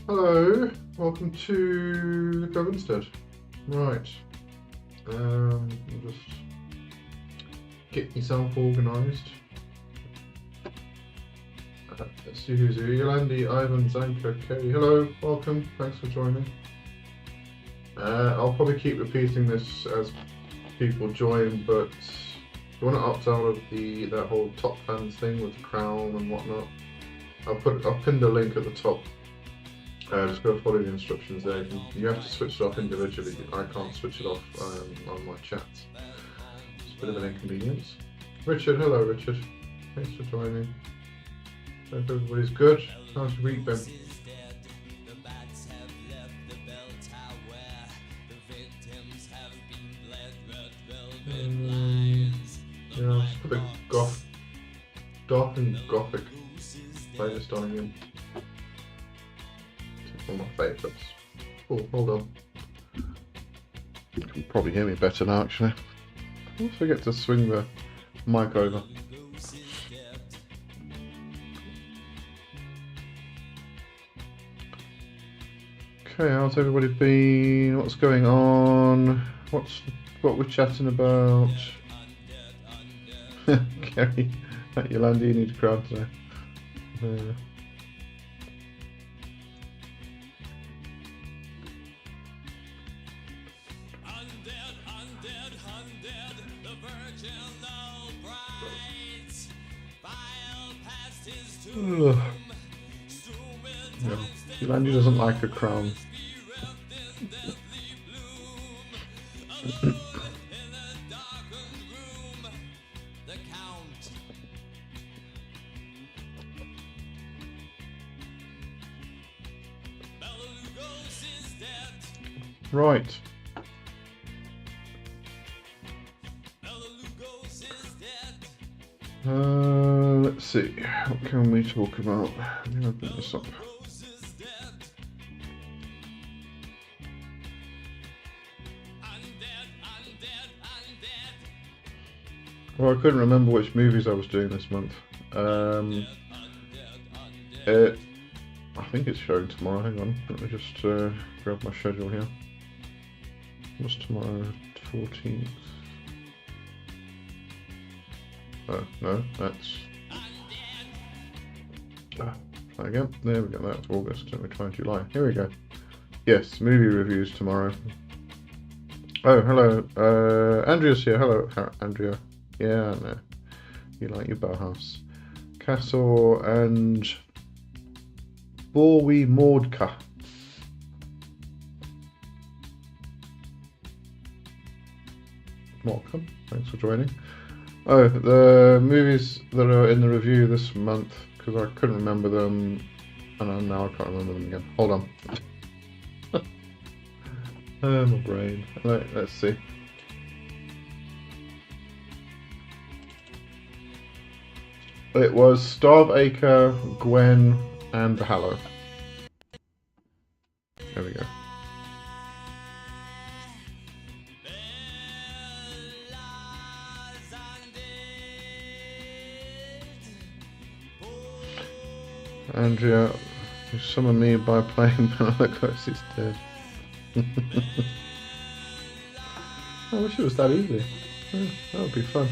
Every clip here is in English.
Hello, welcome to the Covenstead. Right, just get yourself organised. Let's see who's here. Yolandi, Ivan, Zanka, Kerry. Hello, welcome, thanks for joining. I'll probably keep repeating this as people join, but if you want to opt out of that whole top fans thing with the crown and whatnot, I'll pin the link at the top. Just go follow the instructions there. You have to switch it off individually. I can't switch it off on my chat. It's a bit of an inconvenience. Richard, hello Richard. Thanks for joining. Hope everybody's good. How's your week been? Yeah, I'll just put the dark and gothic playlist on again. One of my favourites. Oh, hold on. You can probably hear me better now, actually. I always forget to swing the mic over. Okay, how's everybody been? What's going on? What we're chatting about? Kerry, at Yolandi, you need to crowd today. Yeah. Yolandi doesn't like a crown. Right. Let's see. What can we talk about? Let me open this up. Well, I couldn't remember which movies I was doing this month. I think it's showing tomorrow. Hang on, let me just grab my schedule here. What's tomorrow? 14th. Oh no, that's. Try again. There we go. That's August. Let me try July. Here we go. Yes, movie reviews tomorrow. Oh, hello. Andrea's here. Hello, Andrea. Yeah, I know. You like your Bauhaus. Castle and Borwi Mordka. Welcome. Thanks for joining. Oh, the movies that are in the review this month, because I couldn't remember them, and now I can't remember them again. Hold on. Oh, my brain. Let's see. It was Starvacre, Gwen, and The Hallow. There we go. Andrea, you summon me by playing Banana Ghost is Dead. I wish it was that easy. Yeah, that would be fun.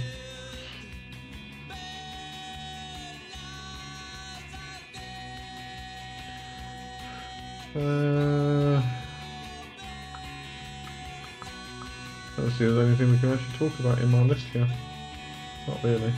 Let's see if there's anything we can actually talk about in my list here. Not really.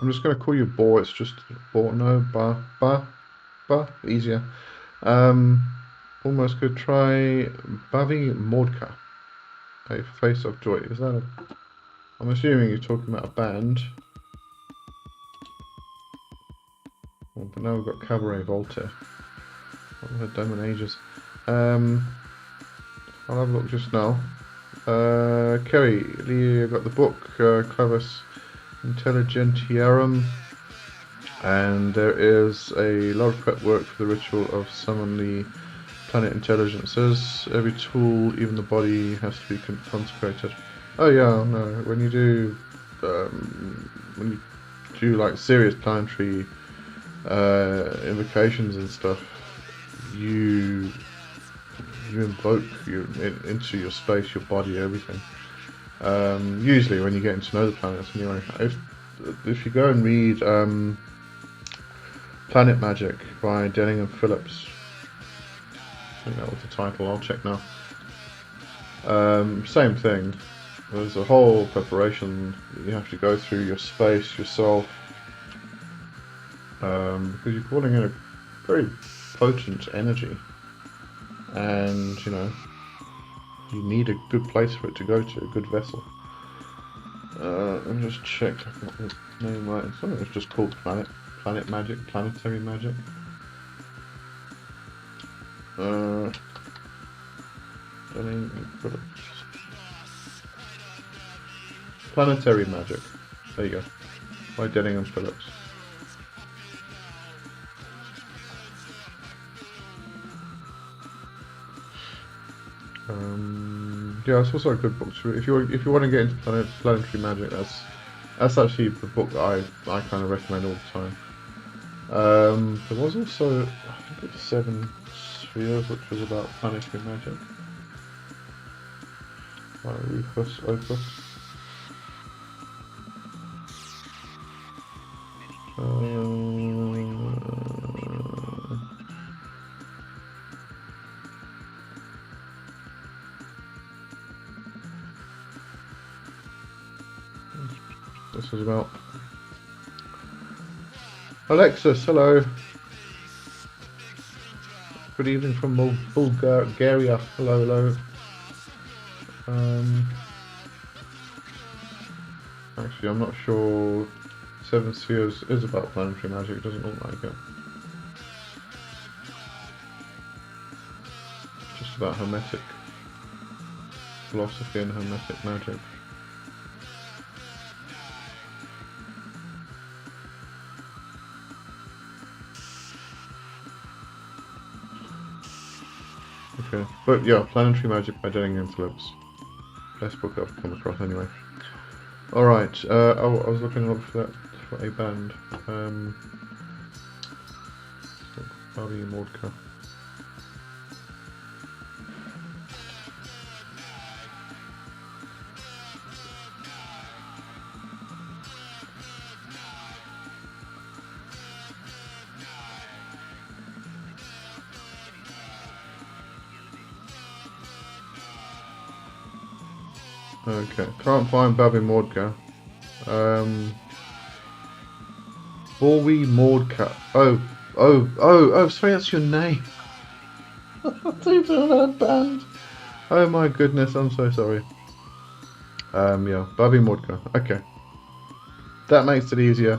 I'm just going to call you Bo. It's just Bo. No, Ba. Easier. Almost could try Bavi Mordka. A Face of Joy. Is that a... I'm assuming you're talking about a band. Well, but now we've got Cabaret Voltaire. I haven't heard them in ages. I'll have a look just now. Kerry, Lee got the book, Clavis Intelligentiarum, and there is a lot of prep work for the ritual of summon the planet intelligences. Every tool, even the body, has to be consecrated. Oh yeah, no, when you do like serious planetary invocations and stuff, you invoke into your space, your body, everything. Usually when you're getting to know the planets anyway. If you go and read Planet Magic by Denning and Phillips, I think that was the title, I'll check now. Same thing. There's a whole preparation that you have to go through, your space, yourself, because you're calling in a very potent energy, and you know, you need a good place for it to go to, a good vessel. Let me just check I got the name right. I thought it was just called Planet Magic, Planetary Magic. Planetary Magic. There you go. By Denning and Phillips. Yeah, it's also a good book to read. If you want to get into planetary magic, that's actually the book that I kind of recommend all the time. There was also, I think it was 7 Spheres, which was about planetary magic. By Rufus Opus. This is about Alexis. Hello. Good evening from Bulgaria. Hello. Actually, I'm not sure. 7 Spheres is about planetary magic. It doesn't look like it. Just about hermetic philosophy and hermetic magic. Okay, but yeah, Planetary Magic by Denning and Phillips. Best book I've come across anyway. Alright, I was looking up for a band. Bobby Mordka. Okay, can't find Bobby Mordka. Bobby Mordka. Oh, sorry, that's your name. I don't know that band. Oh my goodness, I'm so sorry. Yeah, Bobby Mordka. Okay. That makes it easier.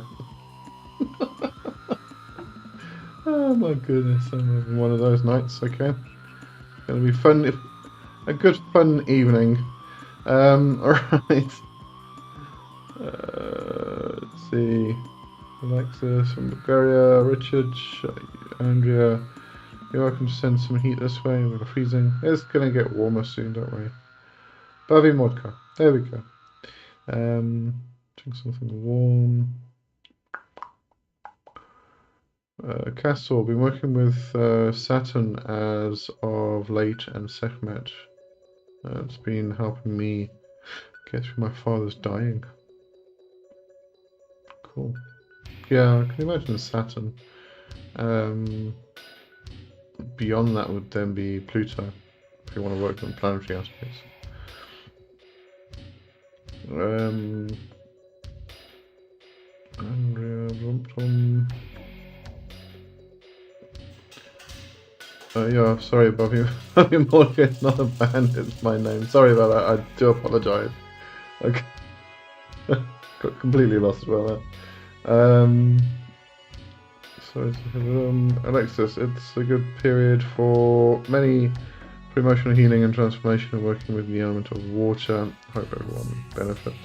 Oh my goodness, I'm having one of those nights, okay. It's gonna be fun, a good fun evening. Alright. Let's see. Alexis from Bulgaria, Richard, Andrea. You're welcome to send some heat this way. We're freezing. It's gonna get warmer soon, don't worry. Bobby Modka. There we go. Drink something warm. Castle. Been working with Saturn as of late and Sekhmet. It's been helping me get through my father's dying. Cool. Yeah, I can imagine Saturn. Beyond that would then be Pluto, if you want to work on planetary aspects. Yeah, sorry, Bobby. Bobby Morgan, it's not a band, it's my name. Sorry about that, I do apologise. Okay. Got completely lost about that. So, Alexis, it's a good period for many Pre-emotional healing and transformation and working with the element of water. Hope everyone benefits.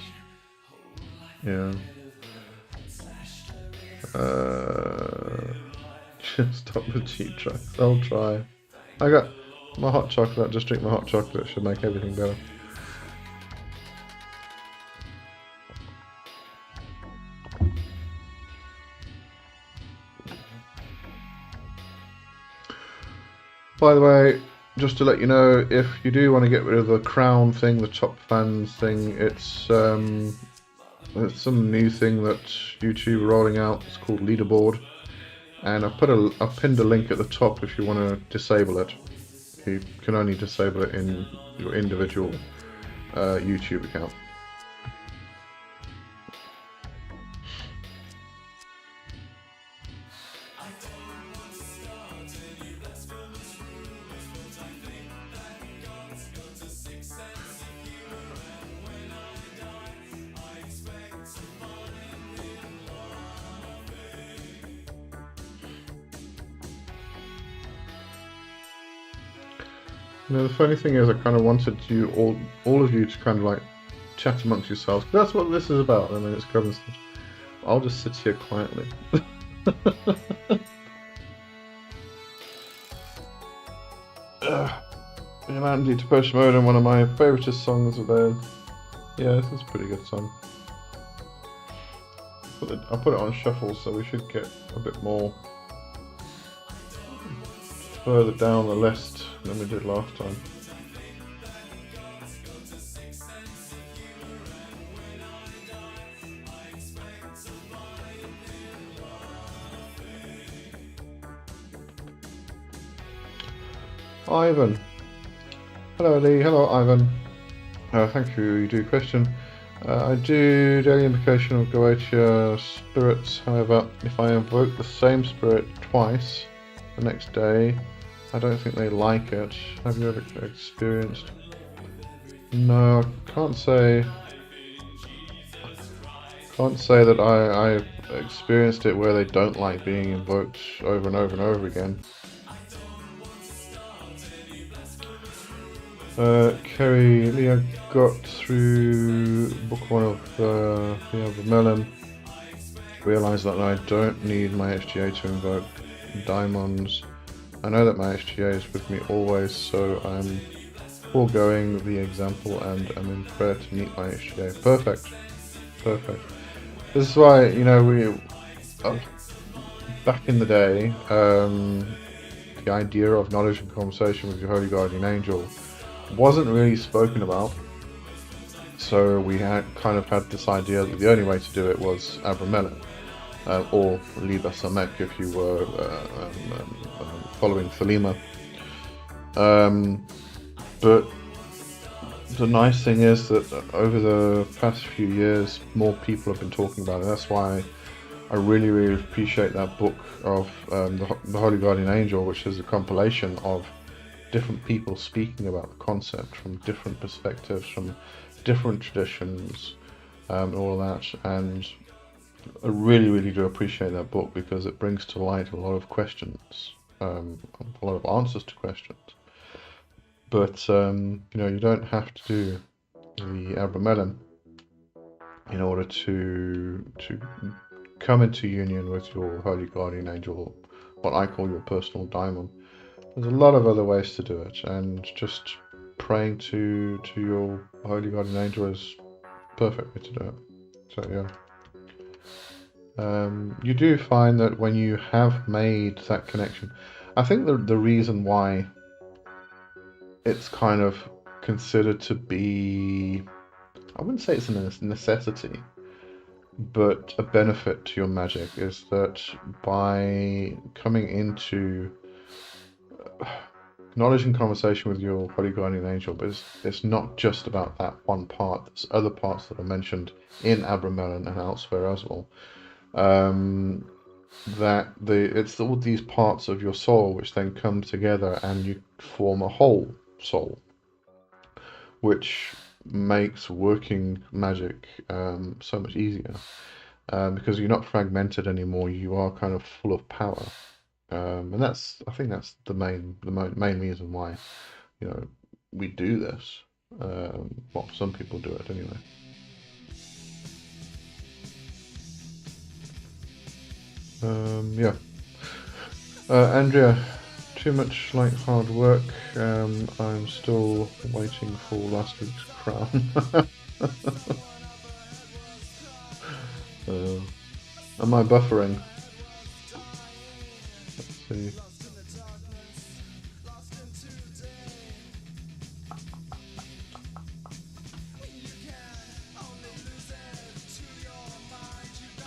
Yeah. Stop the cheap drugs. I'll try. I got my hot chocolate. Just drink my hot chocolate. It should make everything better. By the way, just to let you know, if you do want to get rid of the crown thing, the top fans thing, it's some new thing that YouTube are rolling out. It's called Leaderboard, and I've pinned a link at the top if you want to disable it. You can only disable it in your individual YouTube account. You know, the funny thing is, I kind of wanted you all of you to kind of like chat amongst yourselves. That's what this is about. I mean, it's Covenstead. I'll just sit here quietly. And Andy Depeche Mode, and one of my favouriteest songs of theirs. Yeah, this is a pretty good song. I'll put it on shuffle, so we should get a bit more further down the list than we did last time. Ivan. Hello Lee, hello Ivan. Thank you, you do question. I do daily invocation of Goetia spirits, however, if I invoke the same spirit twice the next day, I don't think they like it. Have you ever experienced? No, I can't say that I've experienced it where they don't like being invoked over and over and over again. Kerry, Leah got through book 1 of the Melon, realised that I don't need my SGA to invoke diamonds. I know that my SGA is with me always, so I'm foregoing the example and I'm in prayer to meet my SGA. Perfect. Perfect. This is why, you know, back in the day, the idea of knowledge and conversation with your holy guardian angel wasn't really spoken about, so we had this idea that the only way to do it was Abramelech, or Liba Samek if you were following Thelema. But the nice thing is that over the past few years, more people have been talking about it. That's why I really, really appreciate that book of the Holy Guardian Angel, which is a compilation of different people speaking about the concept from different perspectives, from different traditions, all that. And I really, really do appreciate that book because it brings to light a lot of questions, a lot of answers to questions. But you know, you don't have to do the Abramelin in order to come into union with your holy guardian angel, what I call your personal diamond. There's a lot of other ways to do it, and just praying to your holy guardian angel is a perfect way to do it. So yeah, you do find that when you have made that connection, I think the reason why it's kind of considered to be, I wouldn't say it's a necessity, but a benefit to your magic is that by coming into knowledge and conversation with your holy guardian angel, but it's not just about that one part. There's other parts that are mentioned in Abramelin and elsewhere as well. It's all these parts of your soul which then come together and you form a whole soul, which makes working magic so much easier, because you're not fragmented anymore. You are kind of full of power. And I think that's the main reason why, you know, we do this. Well, some people do it anyway. Yeah. Andrea, too much like hard work. I'm still waiting for last week's crown. Am I buffering? Let's see.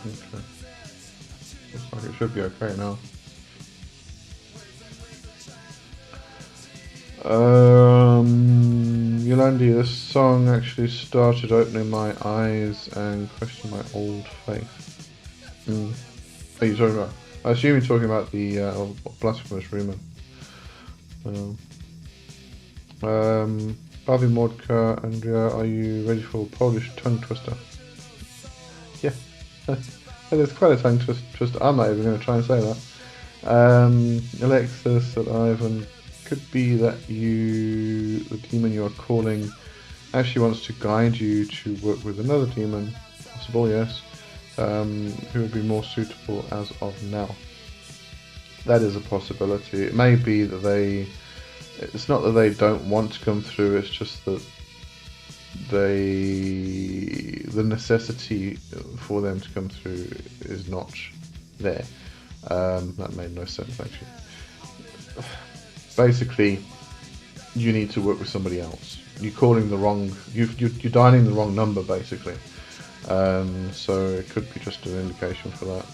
Okay. Looks like it should be okay now. Yolandi, this song actually started opening my eyes and questioning my old faith. Are you talking about? I assume you're talking about the blasphemous rumour. Barbie Mordka, Andrea, are you ready for a Polish tongue twister? Yeah, it's quite a tongue twister. I'm not even going to try and say that. Alexis and Ivan, could be that the demon you are calling actually wants to guide you to work with another demon. Possible, yes. Who would be more suitable as of now. That is a possibility. It may be that it's not that they don't want to come through, it's just that the necessity for them to come through is not there. That made no sense, actually. Basically, you need to work with somebody else. You're calling the wrong, you're dialing the wrong number, basically. So it could be just an indication for that.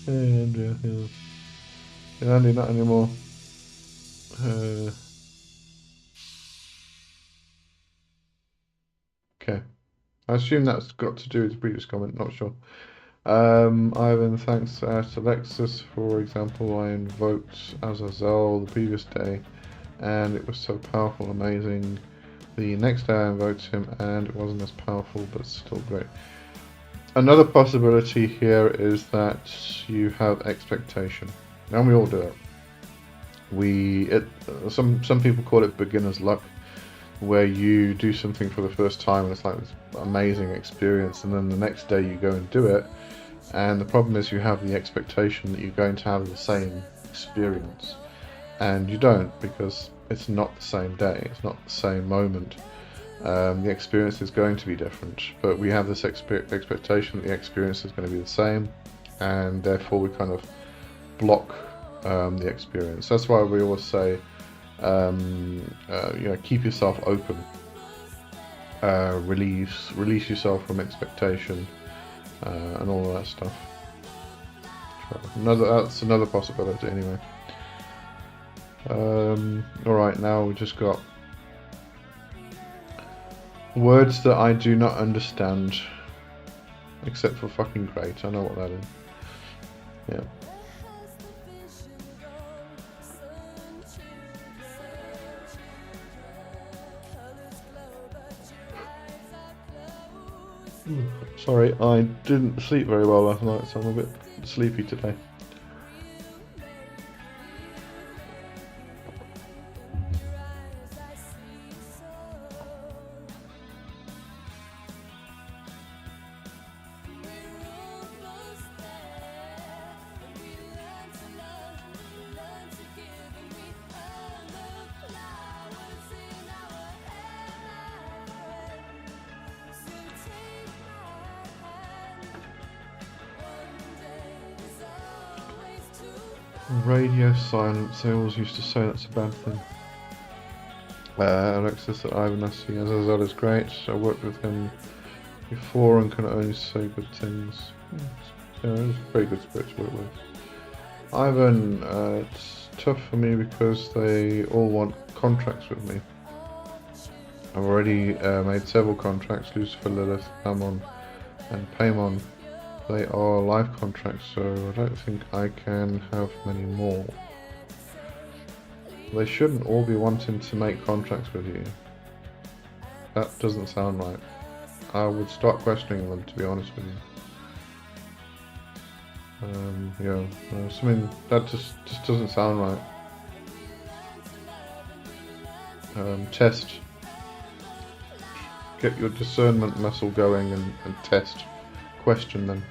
Andrea, yeah. Andy, not anymore. Okay. I assume that's got to do with the previous comment, not sure. Ivan, thanks to Alexis. For example, I invoked Azazel the previous day, and it was so powerful and amazing. The next day I invoked him, and it wasn't as powerful, but still great. Another possibility here is that you have expectation, and we all do it. Some people call it beginner's luck, where you do something for the first time and it's like this amazing experience, and then the next day you go and do it, and the problem is you have the expectation that you're going to have the same experience, and you don't, because it's not the same day, it's not the same moment. The experience is going to be different, but we have this expectation that the experience is going to be the same, and therefore we kind of block the experience. That's why we always say, keep yourself open, release yourself from expectation, and all of that stuff. That's another possibility anyway. Alright, now we just got words that I do not understand, except for fucking great. I know what that is. Yeah. Sorry, I didn't sleep very well last night, so I'm a bit sleepy today. Radio silence, they always used to say that's a bad thing. Alexis at Ivan Assi, Azazel is great. I worked with him before and can only say good things. Yeah, it was a very good spirit to work with. Ivan, it's tough for me because they all want contracts with me. I've already made several contracts, Lucifer, Lilith, Ammon and Paimon. They are live contracts, so I don't think I can have many more. They shouldn't all be wanting to make contracts with you. That doesn't sound right. I would start questioning them, to be honest with you. Something that just doesn't sound right. Test. Get your discernment muscle going and test. Question them.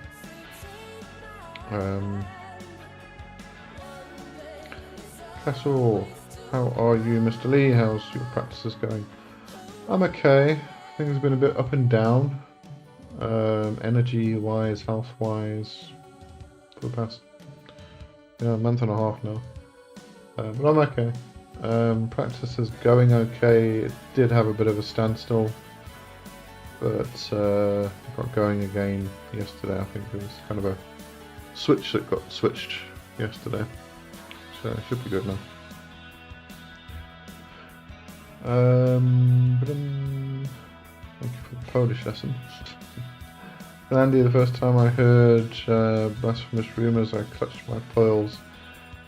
Castle, how are you, Mr. Lee? How's your practices going? I'm okay. Things have been a bit up and down. Energy-wise, health-wise, for the past month and a half now. But I'm okay. Practice is going okay. It did have a bit of a standstill, but got going again yesterday. I think it was kind of a switch that got switched yesterday, so it should be good now. Thank you for the Polish lesson. Andy, the first time I heard blasphemous rumours, I clutched my pearls,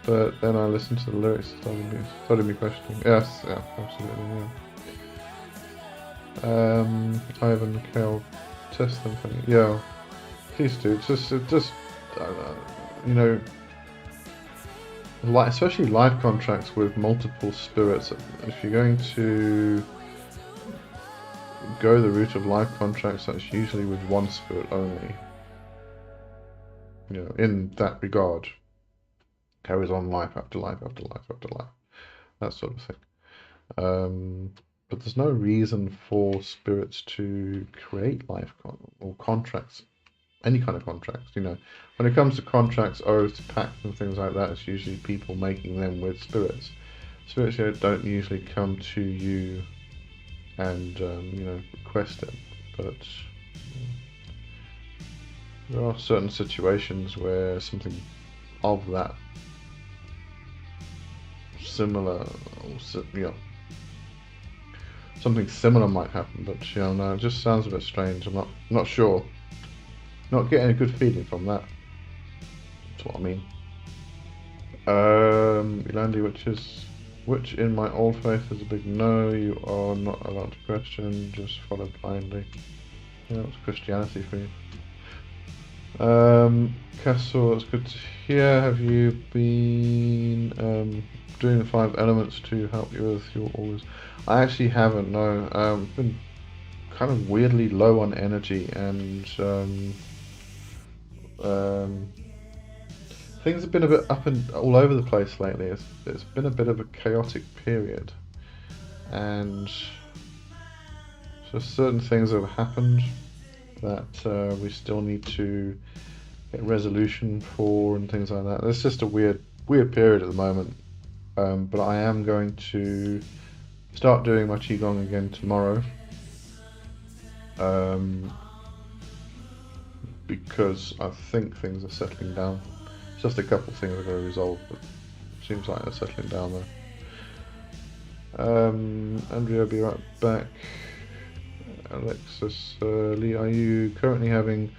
but then I listened to the lyrics and started me questioning. Yes, yeah, absolutely, yeah. Ivan, Kale, test them for me. Yeah, please do. Just especially live contracts with multiple spirits. If you're going to go the route of live contracts, that's usually with one spirit only. In that regard, carries on life after life after life after life, that sort of thing. But there's no reason for spirits to create life or contracts, any kind of contracts. When it comes to contracts, oaths, pacts, and things like that, it's usually people making them with spirits. Spirits don't usually come to you and request it, but there are certain situations where something of that similar, something similar might happen. But no, it just sounds a bit strange. I'm not sure. Not getting a good feeling from that. That's what I mean. Yolandi, which in my old faith is a big no. You are not allowed to question, just follow blindly. That's Christianity for you. Castle, it's good to hear. Have you been doing the 5 elements to help you with your orders? I actually haven't, no. Been kind of weirdly low on energy, and things have been a bit up and all over the place lately. It's been a bit of a chaotic period, and so certain things have happened that we still need to get resolution for and things like that. It's just a weird period at the moment. But I am going to start doing my Qigong again tomorrow. Because I think things are settling down. It's just a couple of things I've got to resolve, but it seems like they're settling down there. Andrea, I'll be right back. Alexis, Lee, are you currently having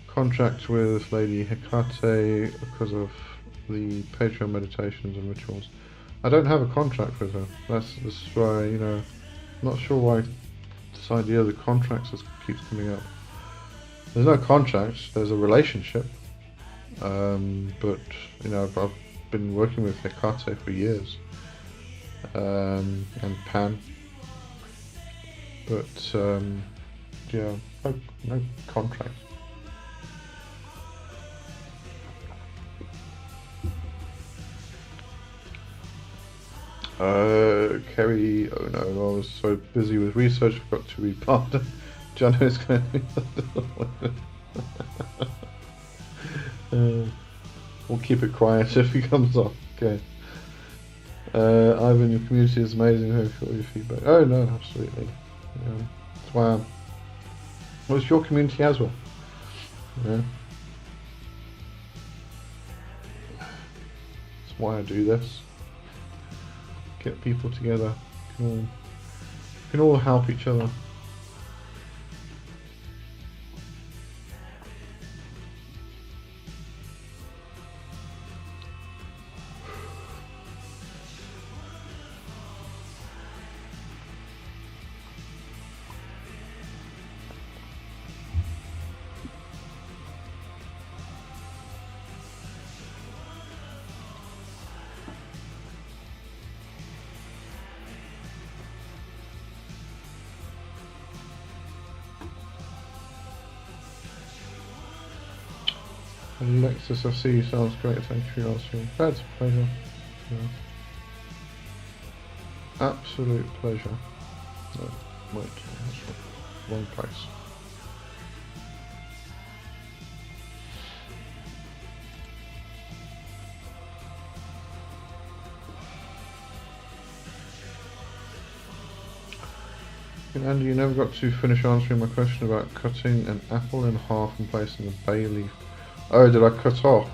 contract with Lady Hecate because of the Patreon meditations and rituals? I don't have a contract with her. This is why, I'm not sure why this idea of the contracts keeps coming up. There's no contract, there's a relationship. But, I've been working with Hecate for years. And Pan. But, no contract. Kerry, oh no, I was so busy with research, I forgot to read part of Jono is going to we'll keep it quiet if he comes off. Okay. Ivan, your community is amazing. Thank you for all your feedback. Oh no, absolutely. That's why it's your community as well. Yeah. That's why I do this. Get people together. Can all help each other. Alexis, I see you. Sounds great. Thank you for your answering. That's a pleasure. Yeah. Absolute pleasure. No, wait, that's wrong place. And Andy, you never got to finish answering my question about cutting an apple in half and placing a bay leaf. Oh, did I cut off?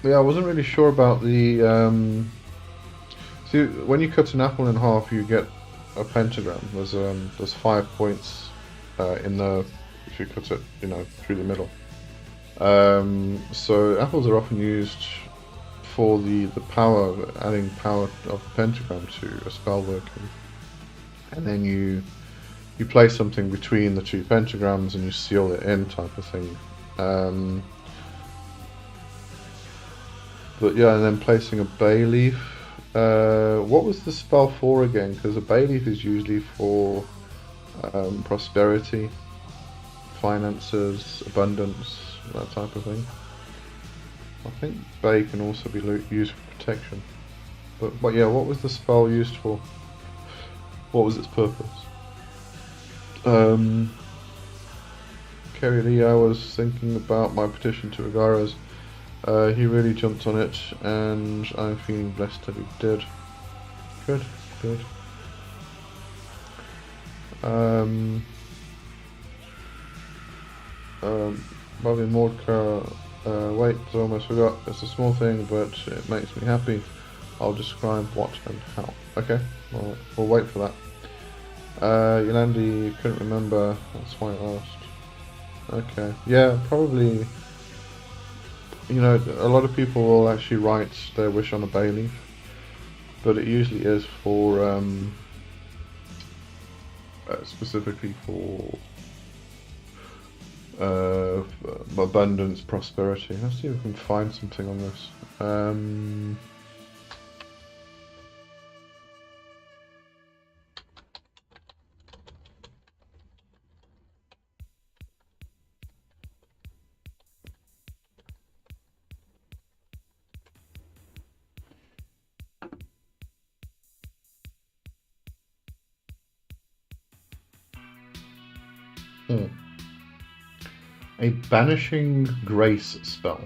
Yeah, I wasn't really sure about the. See, when you cut an apple in half, you get a pentagram. There's 5 points in the if you cut it, through the middle. So apples are often used for the power, adding power of the pentagram to a spell working, and then you place something between the 2 pentagrams and you seal it in, type of thing. But yeah, and then placing a bay leaf. What was the spell for again? Because a bay leaf is usually for prosperity, finances, abundance, that type of thing. I think bay can also be used for protection. But yeah, what was the spell used for? What was its purpose? Kerry Lee, I was thinking about my petition to Agaras. He really jumped on it, and I'm feeling blessed that he did. Good, good. Bobby Mordka, wait, I almost forgot. It's a small thing, but it makes me happy. I'll describe what and how. Okay, we'll wait for that. Yolandi couldn't remember, that's why I asked. Okay, yeah, probably. A lot of people will actually write their wish on a bay leaf, but it usually is for specifically for abundance, prosperity. Let's see if we can find something on this. A banishing grace spell.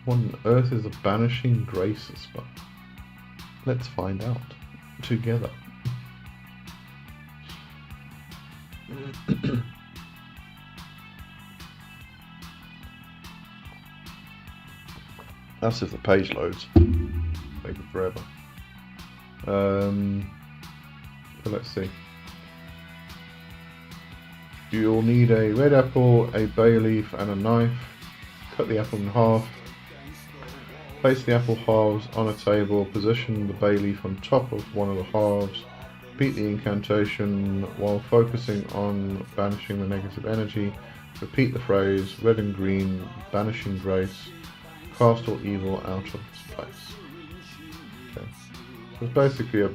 What on earth is a banishing grace spell? Let's find out together. That's if the page loads. Take it forever. So let's see. You'll need a red apple, a bay leaf, and a knife. Cut the apple in half. Place the apple halves on a table. Position the bay leaf on top of one of the halves. Repeat the incantation while focusing on banishing the negative energy. Repeat the phrase, red and green, banishing grace. Cast all evil out of this place. Okay. So it's basically a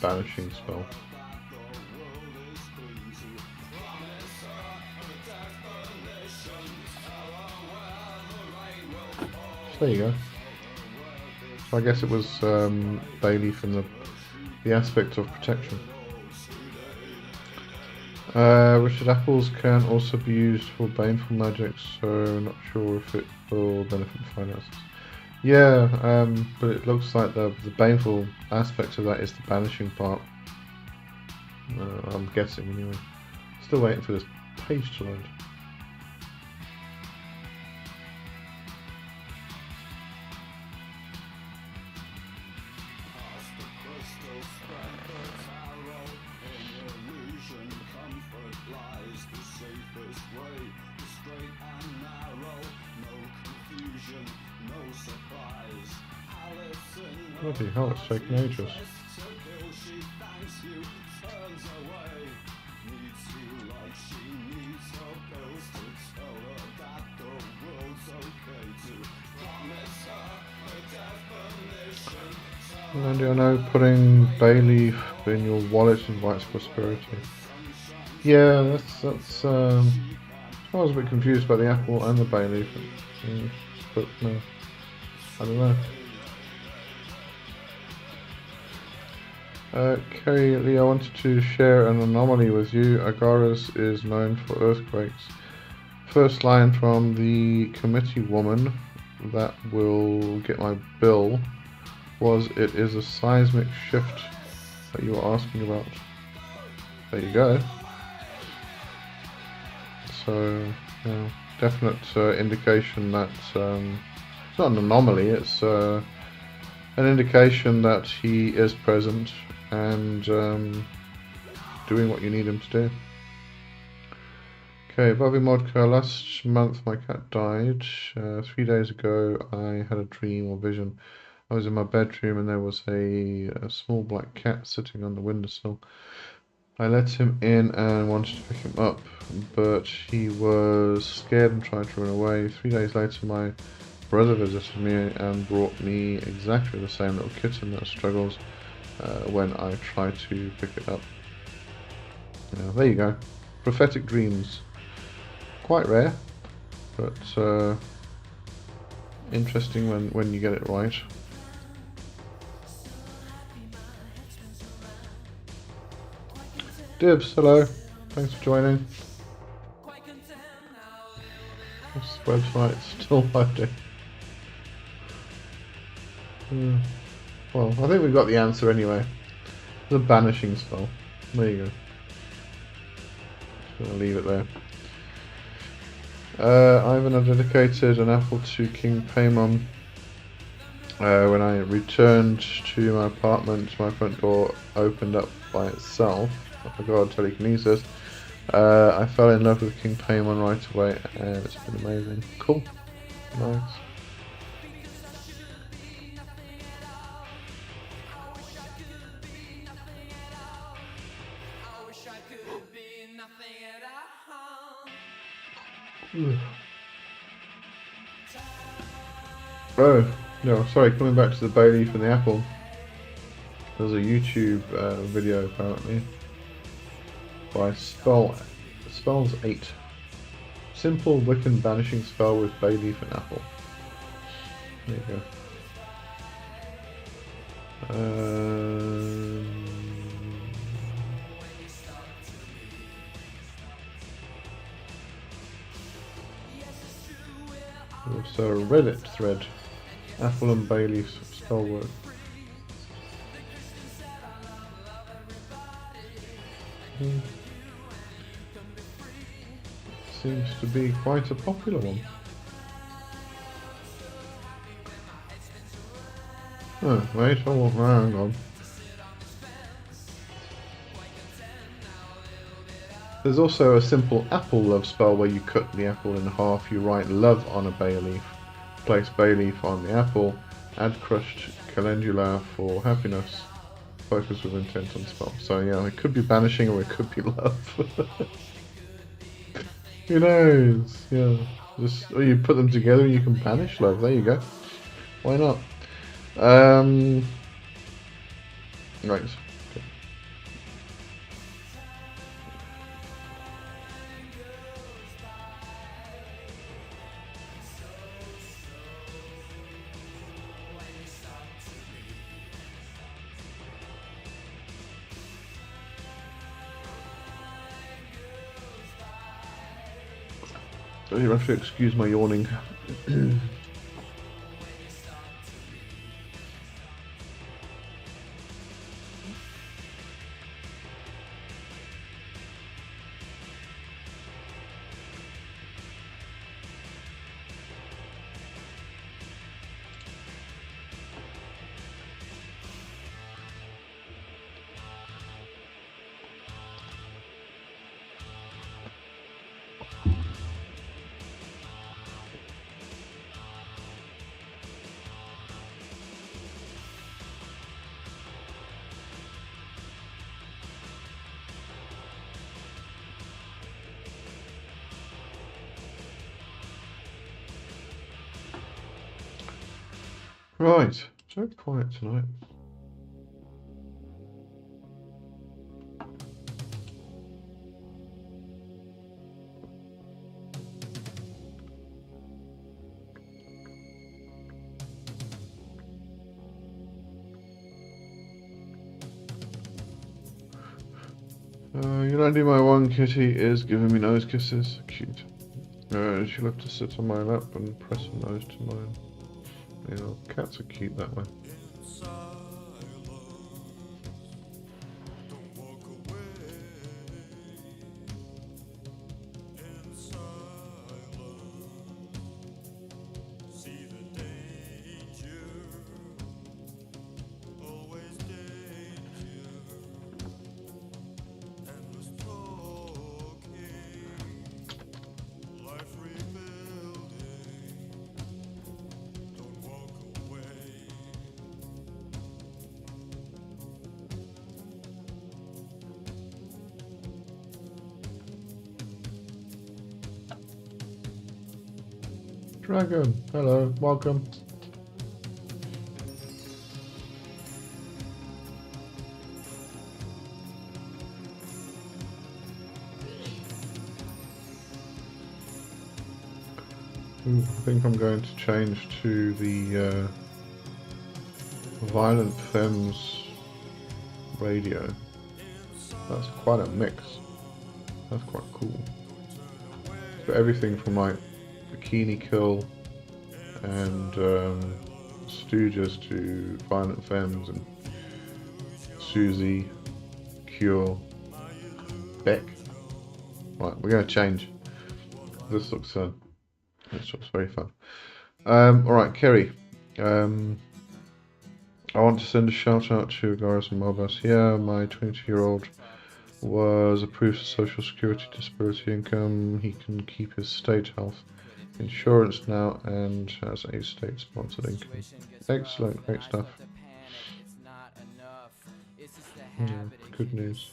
banishing spell. So there you go. So I guess it was bay leaf in the aspect of protection. Richard, apples can also be used for baneful magic, so not sure if it will benefit finances. Yeah, but it looks like the baneful aspect of that is the banishing part. I'm guessing anyway. Still waiting for this page to load. Bloody hell, it's taking ages. And I know putting bay leaf in your wallet invites prosperity. Yeah, that's. I was a bit confused by the apple and the bay leaf, but no, I don't know. Kerry Lee, I wanted to share an anomaly with you. Agaras is known for earthquakes. First line from the committee woman that will get my bill was, it is a seismic shift that you were asking about. There you go. So, yeah, definite indication that it's not an anomaly, it's an indication that he is present and doing what you need him to do. Okay, Bobby Modka, last month my cat died. 3 days ago I had a dream or vision. I was in my bedroom and there was a small black cat sitting on the windowsill. I let him in and wanted to pick him up, but he was scared and tried to run away. 3 days later my brother visited me and brought me exactly the same little kitten that struggles when I try to pick it up. Yeah, there you go. Prophetic dreams. Quite rare, but interesting when you get it right. Dibs, hello. Thanks for joining. This website's still loading. Well, I think we've got the answer anyway. The banishing spell. There you go. Just gonna leave it there. Ivan, I dedicated an apple to King Paimon. When I returned to my apartment, my front door opened up by itself. I forgot telekinesis. I fell in love with King Paimon right away, and it's been amazing. Cool. Nice. Oh, no, sorry, coming back to the bay leaf and the apple. There's a YouTube video apparently by Spells 8. Simple Wiccan banishing spell with bay leaf and apple. There you go. Also a Reddit thread. Apple and bay leaf spell work. Seems to be quite a popular one. Oh, wait, hang on. There's also a simple apple love spell where you cut the apple in half, you write love on a bay leaf, place bay leaf on the apple, add crushed calendula for happiness, focus with intent on spell. So yeah, it could be banishing or it could be love. Who knows? Yeah, or you put them together and you can banish love. There you go. Why not? Right. You have to excuse my yawning. Right, so quiet tonight. Yolandi, my one kitty, is giving me nose kisses. Cute. She'll have to sit on my lap and press her nose to mine. You know, cats are cute that way. Dragon, hello, welcome. I think I'm going to change to the Violent Femmes radio. That's quite a mix. That's quite cool. So everything from like Bikini Kill and Stooges to Violent Femmes and Susie, Cure, Beck. Right, we're going to change. This looks very fun. Alright, Kerry. I want to send a shout out to Garis and Mobus here. My 22-year-old was approved for Social Security Disability income. He can keep his state health insurance now and has a state sponsored income. Excellent, great stuff. Good news.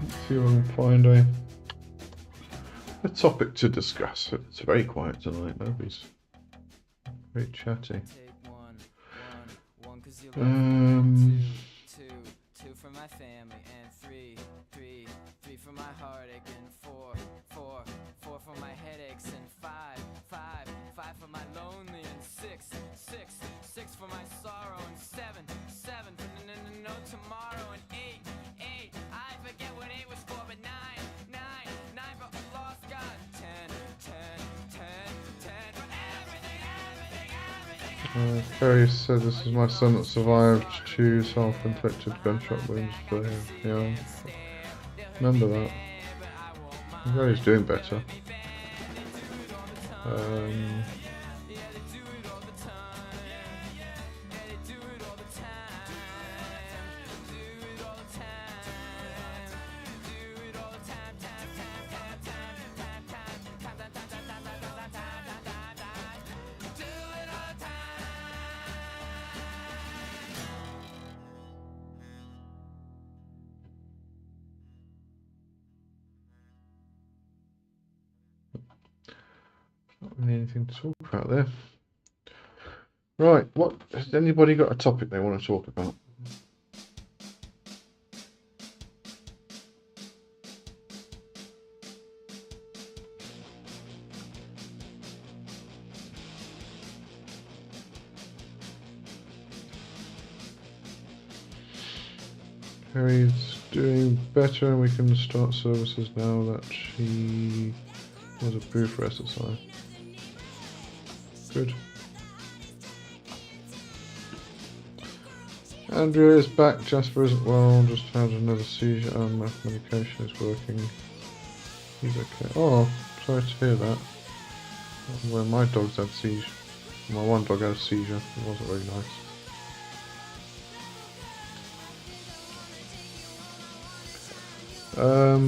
Let's see if I can find a topic to discuss. It's very quiet tonight, nobody's very chatty. Two for my family, and three for my heartache, and four for my headaches, and five for my lonely, and six for my sorrow, and seven for no tomorrow, and eight. I forget what 8 was for, but nine for lost God, 10 for everything. Carrie said this is my son that survived 2 self-inflicted gunshot wounds for him. Yeah, remember that. I'm glad he's doing better. Anything to talk about there? Right, what has anybody got a topic they want to talk about? Harry's doing better and we can start services now that she was approved for SSI. good. Andrea is back. Jasper isn't well. Just had another seizure. Medication is working. He's okay. Oh, sorry to hear that. When my dogs had seizure. My one dog had a seizure. It wasn't very nice.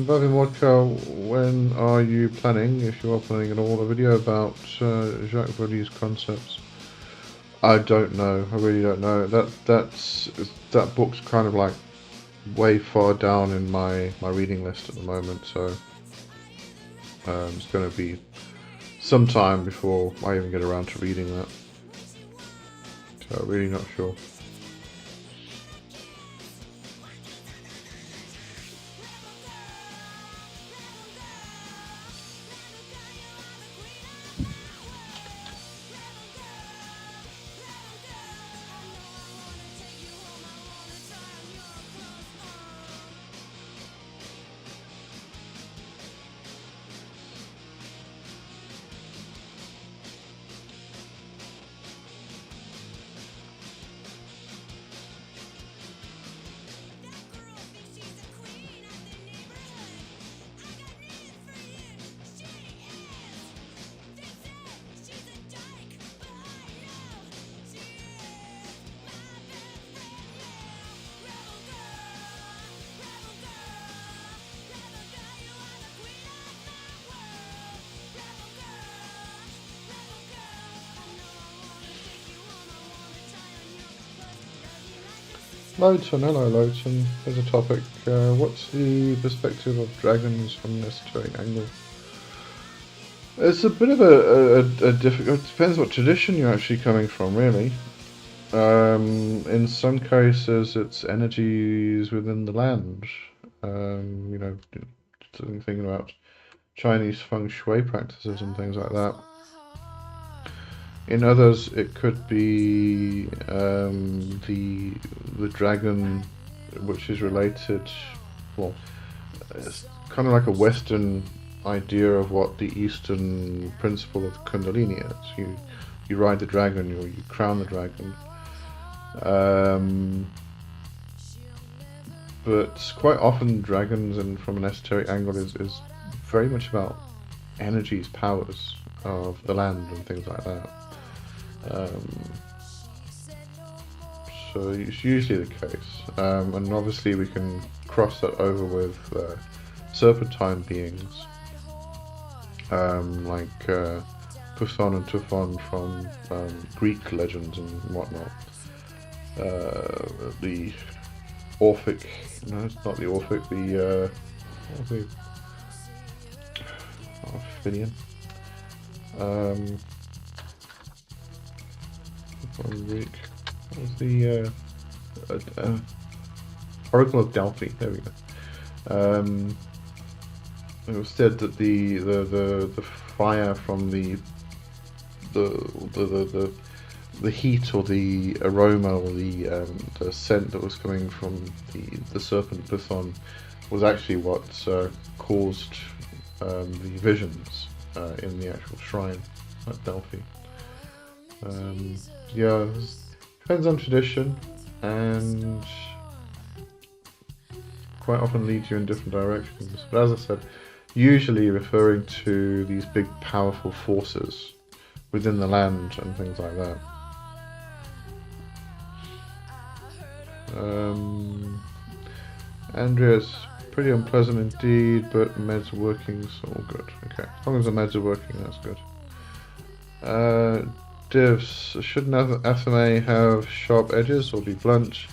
Bavin Vodka, when are you planning, if you are planning at all, a video about Jacques Verlier's concepts? I don't know. I really don't know. That book's kind of like way far down in my reading list at the moment, so it's going to be some time before I even get around to reading that. So I'm really not sure. Lowton, hello Lowton. There's a topic. What's the perspective of dragons from an esoteric angle? It's a bit of a difficult. It depends what tradition you're actually coming from, really. In some cases, it's energies within the land. You know, thinking about Chinese feng shui practices and things like that. In others, it could be the dragon, which is related. Well, it's kind of like a Western idea of what the Eastern principle of Kundalini is. You ride the dragon, or you crown the dragon. But quite often, dragons, and from an esoteric angle, is very much about energies, powers of the land and things like that. So it's usually the case, and obviously we can cross that over with serpentine beings, like Puthon and Tuthon from Greek legends and whatnot. The Orphic, no, it's not the Orphic, the what was the Ophidian? Greek. What was the Oracle of Delphi? There we go. It was said that the fire from the heat or the aroma or the scent that was coming from the serpent Python was actually what caused the visions in the actual shrine at Delphi. Yeah, it depends on tradition, and quite often leads you in different directions. But as I said, usually referring to these big powerful forces within the land and things like that. Andrea's pretty unpleasant indeed, but meds are working, so all good. Okay, as long as the meds are working, that's good. Divs, shouldn't FMA have sharp edges or be blunt?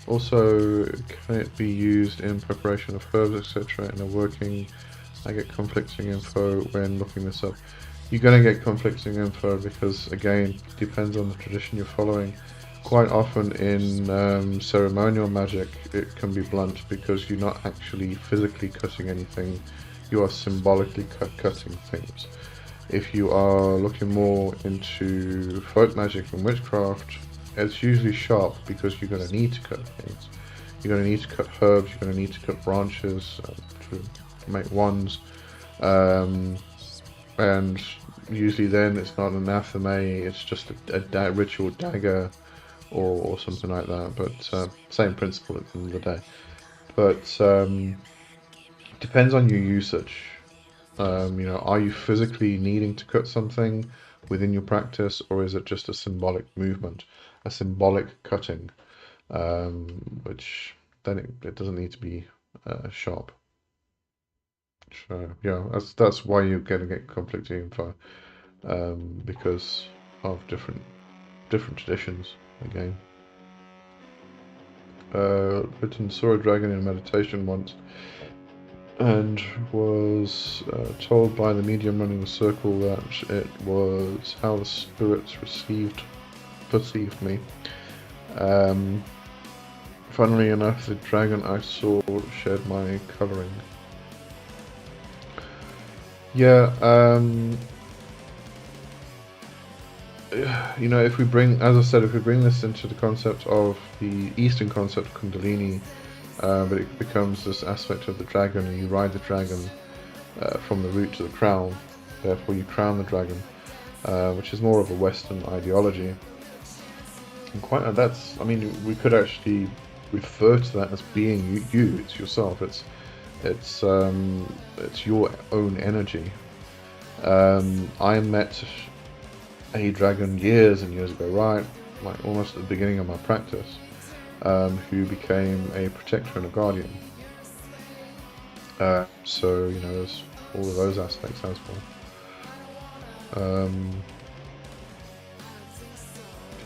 Also, can it be used in preparation of herbs, etc. in a working? I get conflicting info when looking this up. You're going to get conflicting info because, again, depends on the tradition you're following. Quite often in ceremonial magic, it can be blunt because you're not actually physically cutting anything, you are symbolically cutting things. If you are looking more into folk magic and witchcraft, it's usually sharp because you're going to need to cut things. You're going to need to cut herbs, you're going to need to cut branches to make wands, and usually then it's not an anathema, it's just a ritual dagger or something like that. But same principle at the end of the day. But depends on your usage. Are you physically needing to cut something within your practice, or is it just a symbolic movement, a symbolic cutting, which then it doesn't need to be sharp. So yeah, that's why you're getting it conflicting info, because of different traditions again. Written saw a dragon in meditation once, and was told by the medium running the circle that it was how the spirits perceived me. Funnily enough, the dragon I saw shared my colouring. Yeah, if we bring, as I said, if we bring this into the concept of the Eastern concept of Kundalini, but it becomes this aspect of the dragon, and you ride the dragon from the root to the crown. Therefore, you crown the dragon, which is more of a Western ideology. And we could actually refer to that as being you. It's yourself. It's your own energy. I met a dragon years and years ago, right, like almost at the beginning of my practice, who became a protector and a guardian. So there's all of those aspects as well.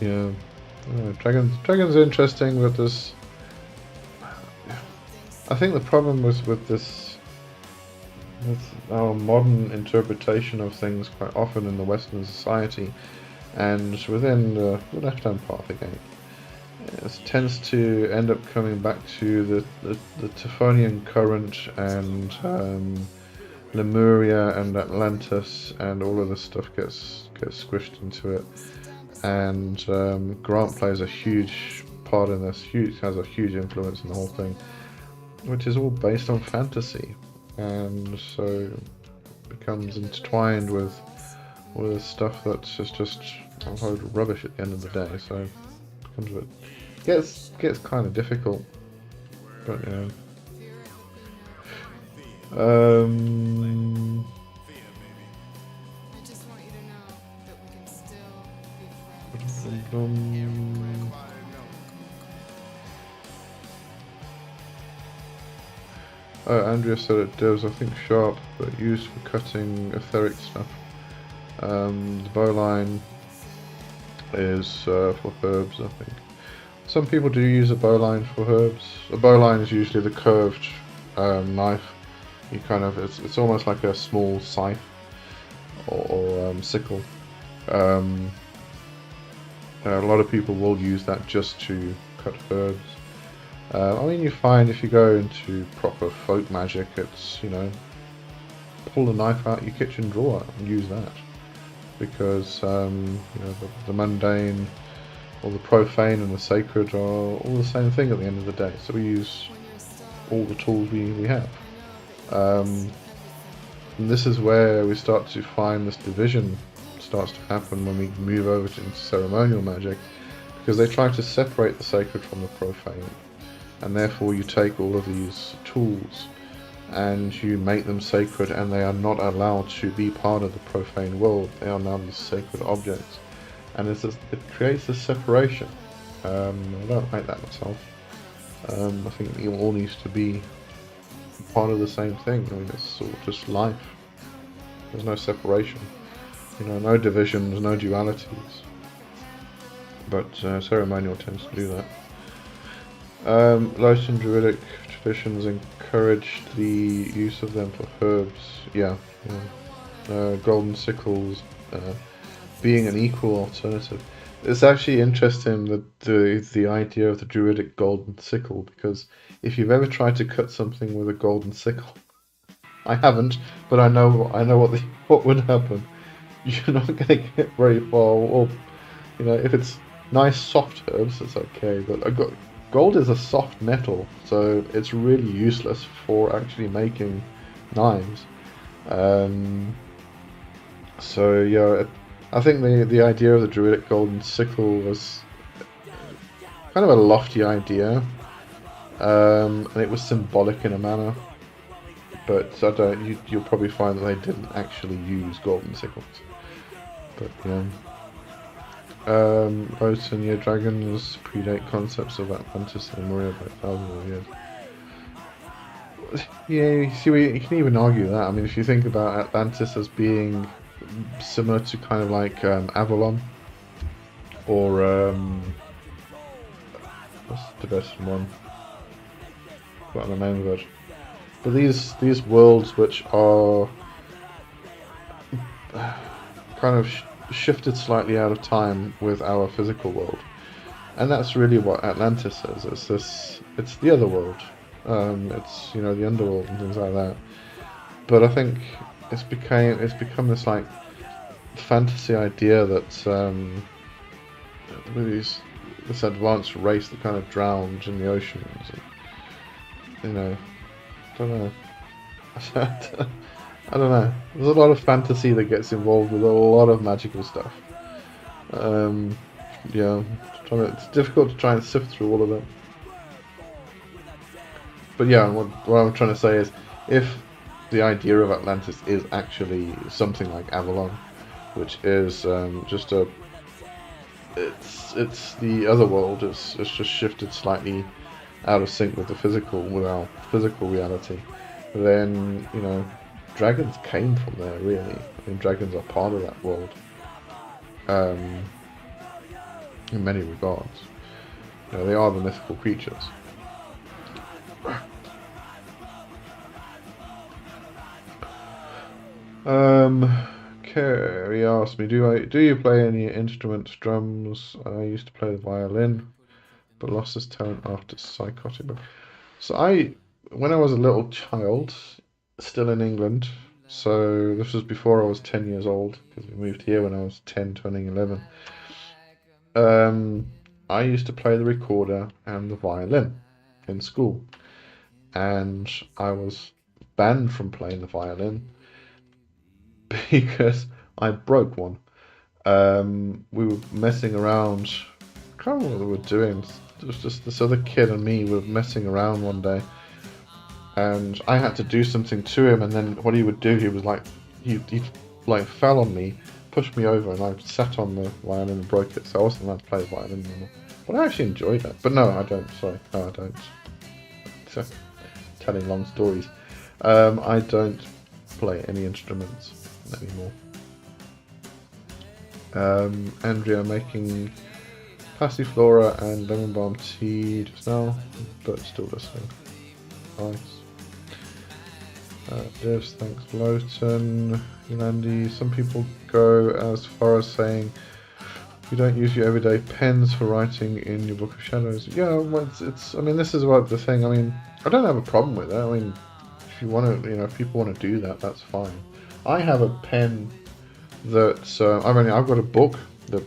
Yeah, dragons are interesting, but I think the problem with our modern interpretation of things quite often in the Western society and within the left-hand path again, it tends to end up coming back to the Typhonian current and Lemuria and Atlantis, and all of this stuff gets squished into it. And Grant plays a huge part in this. Has a huge influence in the whole thing, which is all based on fantasy, and so becomes intertwined with all this stuff that's just a load of rubbish at the end of the day. So it becomes a bit, gets kind of difficult, but Andrea said it does, I think, sharp, but used for cutting etheric stuff. The bowline is for herbs, I think. Some people do use a bowline for herbs. A bowline is usually the curved knife. You it's almost like a small scythe or sickle. A lot of people will use that just to cut herbs. You find if you go into proper folk magic, it's, pull the knife out your kitchen drawer and use that. Because, the mundane or the profane and the sacred are all the same thing at the end of the day. So we use all the tools we have. And this is where we start to find this division starts to happen when we move over into ceremonial magic, because they try to separate the sacred from the profane, and therefore you take all of these tools and you make them sacred, and they are not allowed to be part of the profane world. They are now these sacred objects, and it creates a separation. I don't like that myself. I think it all needs to be part of the same thing. It's sort of just life. There's no separation. No divisions, no dualities. But ceremonial tends to do that. Lotus Druidic traditions encouraged the use of them for herbs. Yeah. Golden sickles being an equal alternative. It's actually interesting that the idea of the Druidic golden sickle, because if you've ever tried to cut something with a golden sickle, I haven't, but I know what would happen. You're not going to get very far. Or if it's nice soft herbs, it's okay. But gold is a soft metal, so it's really useless for actually making knives. So yeah, I think the idea of the druidic golden sickle was kind of a lofty idea, and it was symbolic in a manner. But I don't. You'll probably find that they didn't actually use golden sickles. But yeah. Boats and yeah, dragons predate concepts of Atlantis and Lemuria by thousands of years. Yeah, you see, you can even argue that. I mean, if you think about Atlantis as being similar to kind of like Avalon, or what's the best one? What the name of it? But these worlds which are kind of shifted slightly out of time with our physical world, and that's really what Atlantis is. It's the other world. It's the underworld and things like that. But I think it's become this like fantasy idea that with this advanced race that kind of drowns in the oceans. And, I don't know. I don't know. There's a lot of fantasy that gets involved with a lot of magical stuff. Yeah, it's difficult to try and sift through all of them. But yeah, what I'm trying to say is, if the idea of Atlantis is actually something like Avalon, which is just it's the other world. It's just shifted slightly out of sync with our physical reality. Then dragons came from there. Really, I mean, dragons are part of that world. In many regards, they are the mythical creatures. He asked me, do you play any instruments, drums? I used to play the violin, but lost this talent after psychotic. So when I was a little child, still in England, so this was before I was 10 years old, because we moved here when I was 10, turning 11. I used to play the recorder and the violin in school, and I was banned from playing the violin because I broke one. We were messing around. I can't remember what we were doing. It was just this other kid and me were messing around one day, and I had to do something to him. And then what he would do, he was like, he like fell on me, pushed me over, and I sat on the violin and broke it. So I wasn't allowed to play the violin anymore. But I actually enjoyed that. But no, I don't. Sorry, no, I don't. So, telling long stories. I don't play any instruments anymore. Andrea making passiflora and lemon balm tea just now, but still listening. Nice. Divs, thanks Lowton. Yolandi, some people go as far as saying you don't use your everyday pens for writing in your Book of Shadows. Yeah, well, I mean, this is what the thing. I mean, I don't have a problem with it. I mean, if you want to, if people want to do that, that's fine. I have a pen that I've got a book, the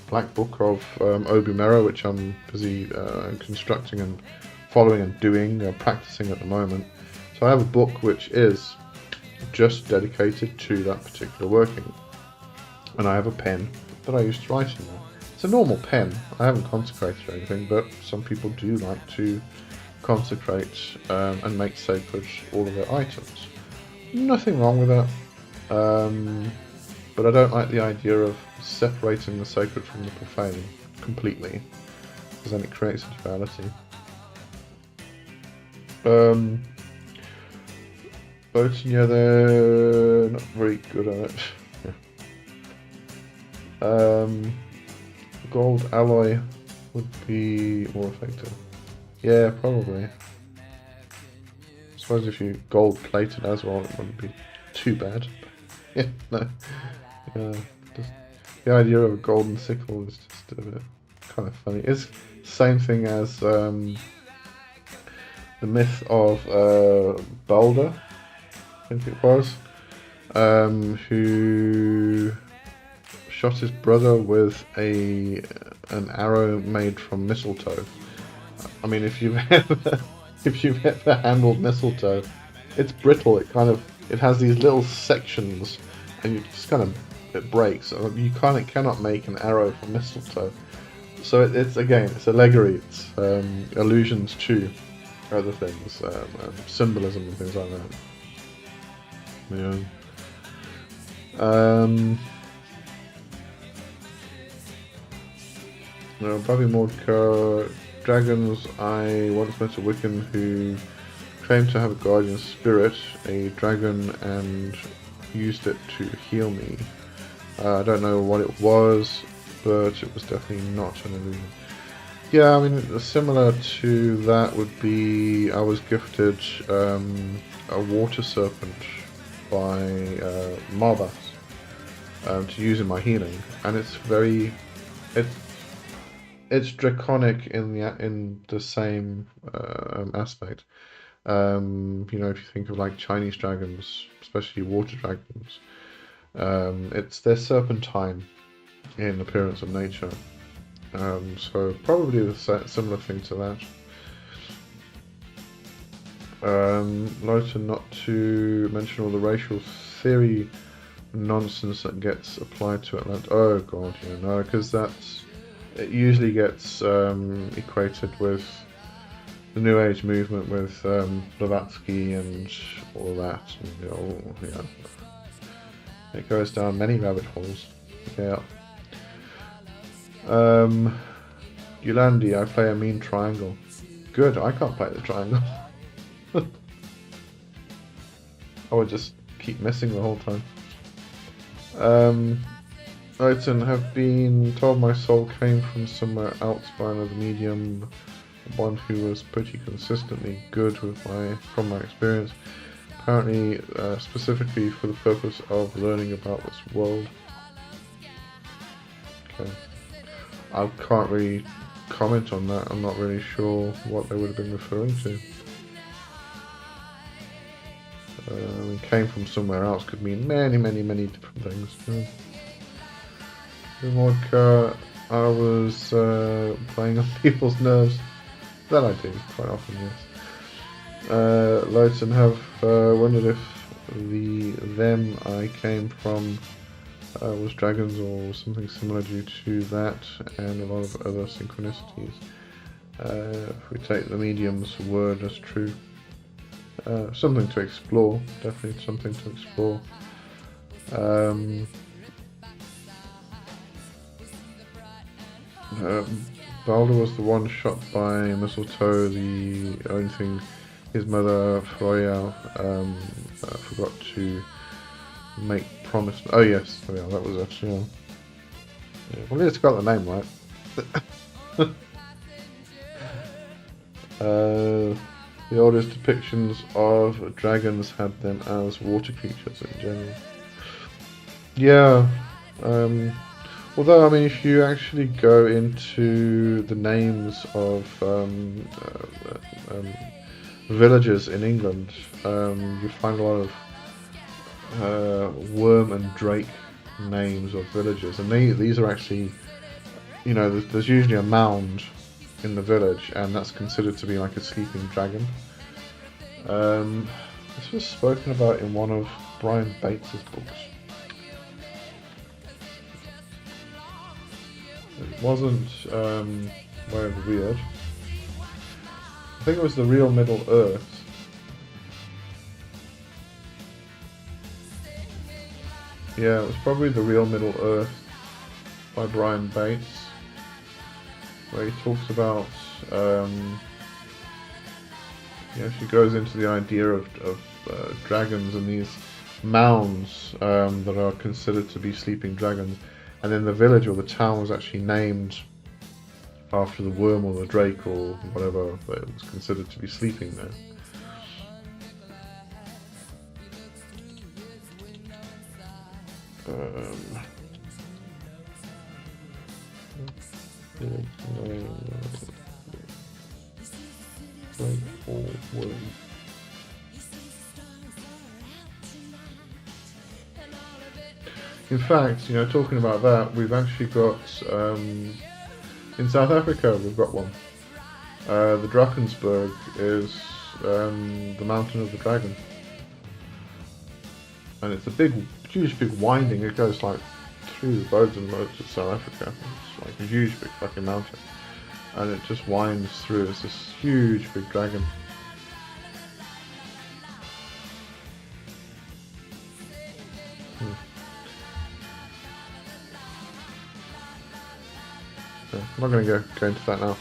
Black Book of Obi-Mera, which I'm busy constructing and following and doing, practicing at the moment. So I have a book which is just dedicated to that particular working, and I have a pen that I use to write in there. It's a normal pen. I haven't consecrated or anything, but some people do like to consecrate and make sacred all of their items. Nothing wrong with that. But I don't like the idea of separating the sacred from the profane completely, because then it creates a duality. Both, yeah, they're not very good at it. Gold alloy would be more effective. Yeah, probably. I suppose if you gold plated as well, it wouldn't be too bad. Yeah, no. Yeah, just the idea of a golden sickle is just a bit kind of funny. It's the same thing as the myth of Balder, I think it was, who shot his brother with an arrow made from mistletoe. I mean, if you've ever handled mistletoe, it's brittle. It has these little sections, and you just kind of it breaks. You cannot make an arrow from mistletoe. So it's allegory. It's allusions to other things, symbolism and things like that. Yeah. Bobby Mordka, dragons. I once met a Wiccan who claimed to have a guardian spirit, a dragon, and used it to heal me. I don't know what it was, but it was definitely not an illusion. Yeah, I mean, similar to that would be I was gifted a water serpent by Marbas to use in my healing, and it's draconic in the same aspect. If you think of like Chinese dragons, especially water dragons, they're serpentine in appearance and nature. So probably a similar thing to that. Later, not to mention all the racial theory nonsense that gets applied to Atlanta. Oh god, no, because it usually gets equated with the New Age movement, with Blavatsky and all that. And, it goes down many rabbit holes. Yeah. Yolandi, I play a mean triangle. Good, I can't play the triangle. I would just keep missing the whole time. Leighton, have been told my soul came from somewhere else by another medium, one who was pretty consistently good from my experience. Apparently, specifically for the purpose of learning about this world. Okay. I can't really comment on that. I'm not really sure what they would have been referring to. Came from somewhere else could mean many, many, many different things. I was playing on people's nerves. That I do quite often, yes. Loads have wondered if them I came from was dragons or something similar due to that and a lot of other synchronicities. If we take the medium's word as true. Something to explore, definitely something to explore. Balder was the one shot by mistletoe, the only thing his mother, Freya, forgot to make promise. Oh yes, yeah, that was it, yeah. Well, it's got the name right. The oldest depictions of dragons had them as water creatures in general. Yeah, although, I mean, if you actually go into the names of villages in England, you find a lot of worm and drake names of villages, and these are actually, there's usually a mound in the village, and that's considered to be like a sleeping dragon. This was spoken about in one of Brian Bates's books. It wasn't very weird. I think it was the Real Middle Earth. Yeah, it was probably the Real Middle Earth by Brian Bates, where he talks about, she goes into the idea of dragons and these mounds that are considered to be sleeping dragons, and then the village or the town was actually named after the worm or the drake or whatever that was considered to be sleeping there. In fact, talking about that, we've actually got, in South Africa, we've got one. The Drakensberg is the Mountain of the Dragon. And it's a huge big winding, it goes like actually loads and loads of South Africa. It's like a huge big fucking mountain. And it just winds through. It's this huge big dragon. So I'm not going to go into that now.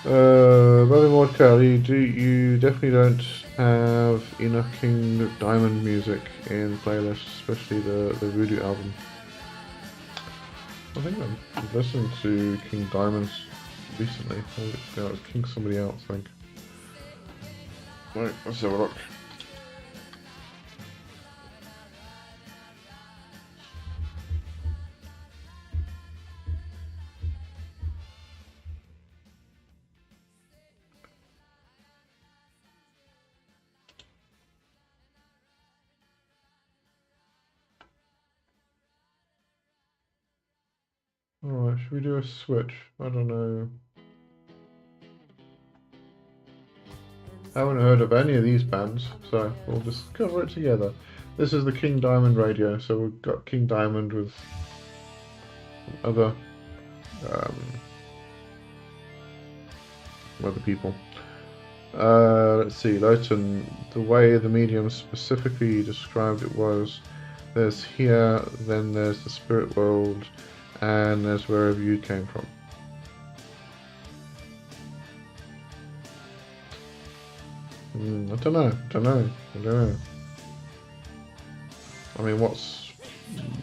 Brother Mordecai, you definitely don't have enough King Diamond music in playlists, especially the Voodoo album. I think I've listened to King Diamonds recently. It was King somebody else, I think. Right, let's have a look. Alright, should we do a switch? I don't know. I haven't heard of any of these bands, so we'll just cover it together. This is the King Diamond radio, so we've got King Diamond with other people. Let's see, Lowton, the way the medium specifically described it was, there's here, then there's the spirit world, and there's wherever you came from. I don't know. I mean,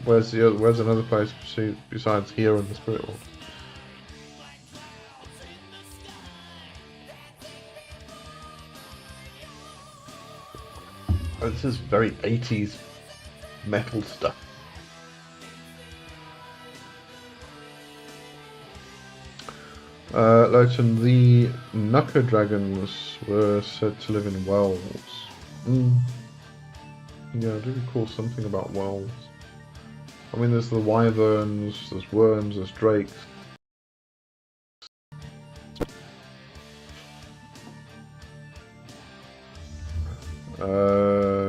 where's another place besides here in the spirit world? Oh, this is very 80s metal stuff. Lowton, the Nuka dragons were said to live in wells. Yeah, I do recall something about wells. I mean, there's the wyverns, there's worms, there's drakes.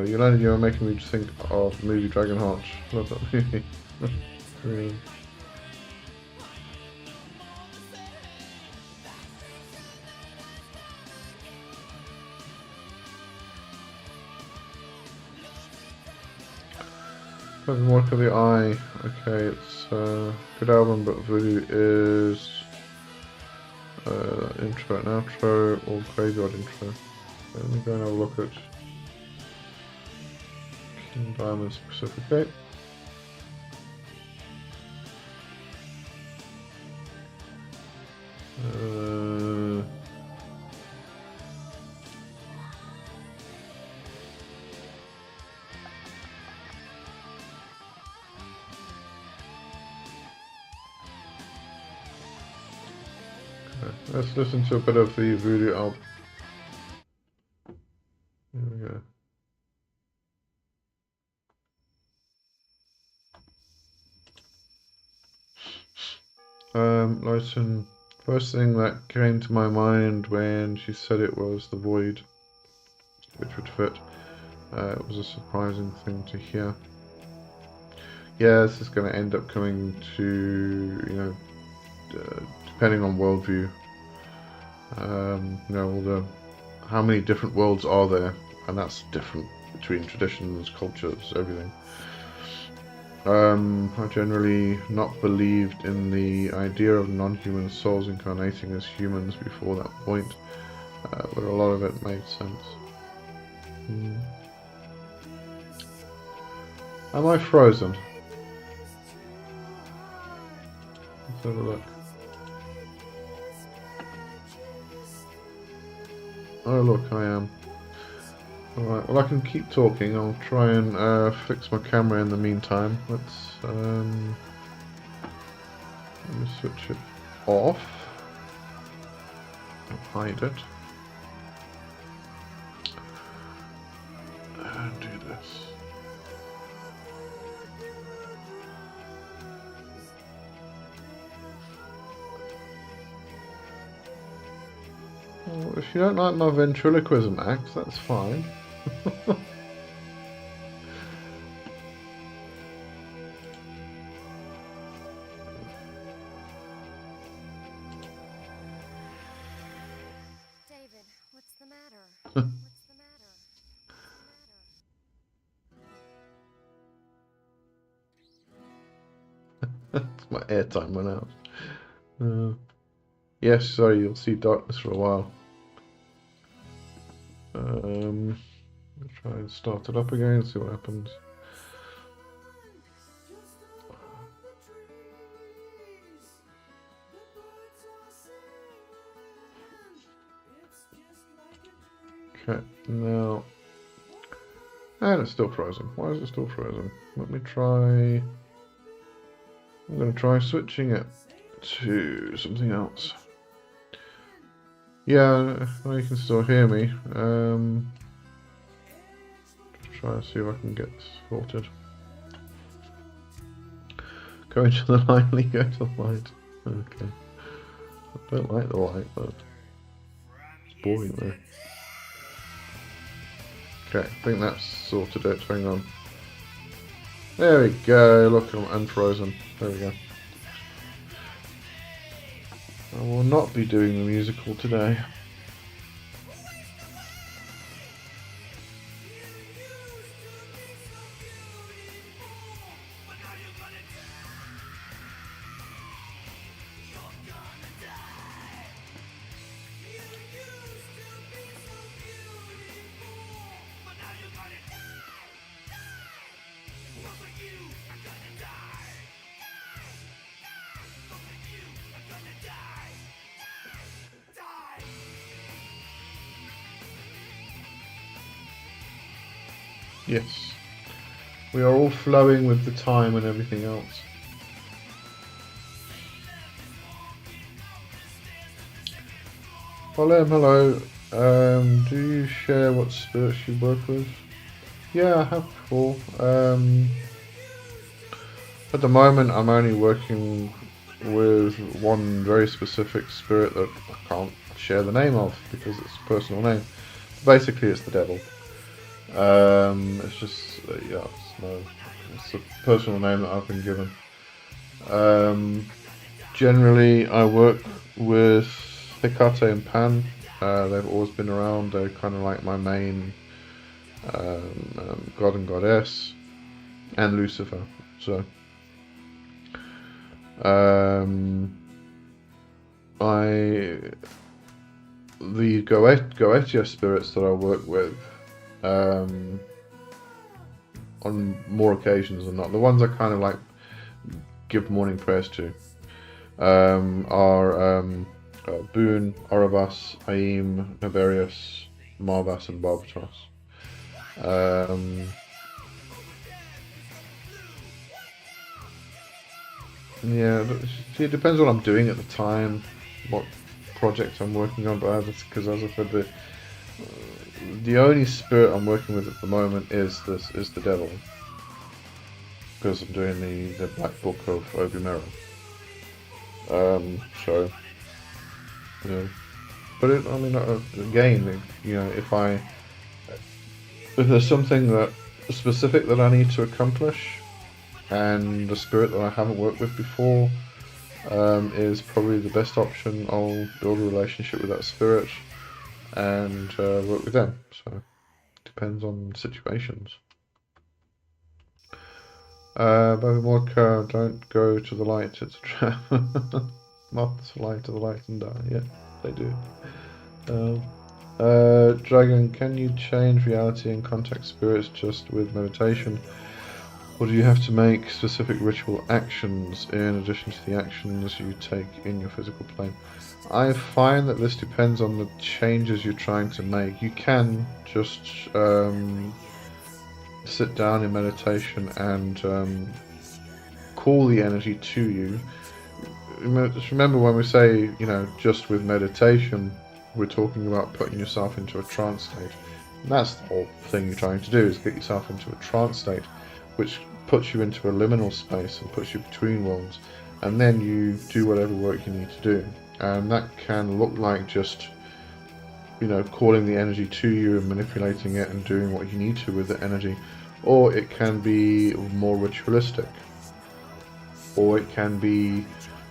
United, you're making me think of the movie Dragonheart. Love that movie. Really. Work of the Eye. Okay, it's a good album, but Voodoo is intro and outro or graveyard intro. Let me go and have a look at King Diamond specifically. Let's listen to a bit of the Voodoo album. Here we go. Listen, first thing that came to my mind when she said it was the Void, which would fit. It was a surprising thing to hear. Yeah, this is going to end up coming to, depending on worldview. How many different worlds are there, and that's different between traditions, cultures, everything. I generally not believed in the idea of non-human souls incarnating as humans before that point, but a lot of it made sense. Am I frozen? Let's have a look. Oh look, I am. Alright, well I can keep talking. I'll try and fix my camera in the meantime. Let me switch it off. I'll hide it. And do this. Well, if you don't like my ventriloquism acts, that's fine. My airtime went out. Yes, sorry, you'll see darkness for a while. I'll try and start it up again, see what happens. Okay, now, and it's still frozen. Why is it still frozen? Let me try. I'm going to try switching it to something else. Yeah, well, you can still hear me. Just try and see if I can get this sorted. Go into the light, Lee, go to the light. Okay. I don't like the light, but it's boring there. Okay, I think that's sorted it. Hang on. There we go. Look, I'm unfrozen. There we go. I will not be doing the musical today. Yes. We are all flowing with the time and everything else. Well, hello. Do you share what spirits you work with? Yeah, I have before. At the moment, I'm only working with one very specific spirit that I can't share the name of because it's a personal name. Basically, it's the devil. It's just, yeah, it's a personal name that I've been given. Generally, I work with Hecate and Pan. They've always been around. They're kind of like my main god and goddess, and Lucifer. So, the Goetia spirits that I work with, on more occasions than not, the ones I kind of like give morning prayers to, are Boon, Orobas, Aim, Naberius, Marvas, and Barbatos. Yeah, see, it depends what I'm doing at the time, what project I'm working on, but because as I said, the only spirit I'm working with at the moment is the devil, because I'm doing the Black Book of Obi-Merrow. So, you know, but I mean, again, you know, if there's something that specific that I need to accomplish, and the spirit that I haven't worked with before is probably the best option, I'll build a relationship with that spirit and work with them. So it depends on situations. Baby Morka, don't go to the light, it's a trap. Moths fly to the light and die. Yeah, they do. Dragon, can you change reality and contact spirits just with meditation? Or do you have to make specific ritual actions in addition to the actions you take in your physical plane? I find that this depends on the changes you're trying to make. You can just sit down in meditation and call the energy to you. Just remember when we say, you know, just with meditation, we're talking about putting yourself into a trance state. And that's the whole thing you're trying to do, is get yourself into a trance state, which puts you into a liminal space and puts you between worlds, and then you do whatever work you need to do. And that can look like just, you know, calling the energy to you and manipulating it and doing what you need to with the energy, or it can be more ritualistic, or it can be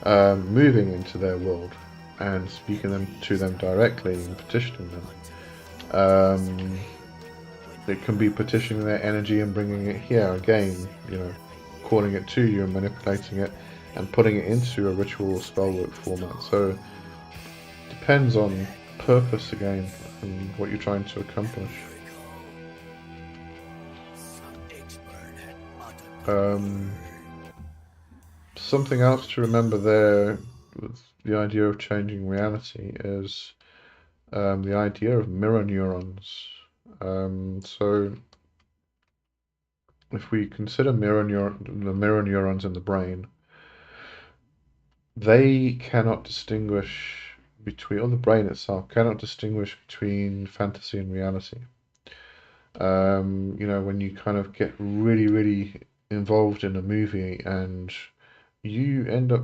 moving into their world and speaking to them directly and petitioning them. It can be petitioning their energy and bringing it here again, you know, calling it to you and manipulating it, and putting it into a ritual or spellwork format. So depends on purpose again and what you're trying to accomplish. Something else to remember there with the idea of changing reality is the idea of mirror neurons. So if we consider the mirror neurons in the brain, they cannot distinguish between, or the brain itself cannot distinguish between fantasy and reality. When you kind of get really, really involved in a movie and you end up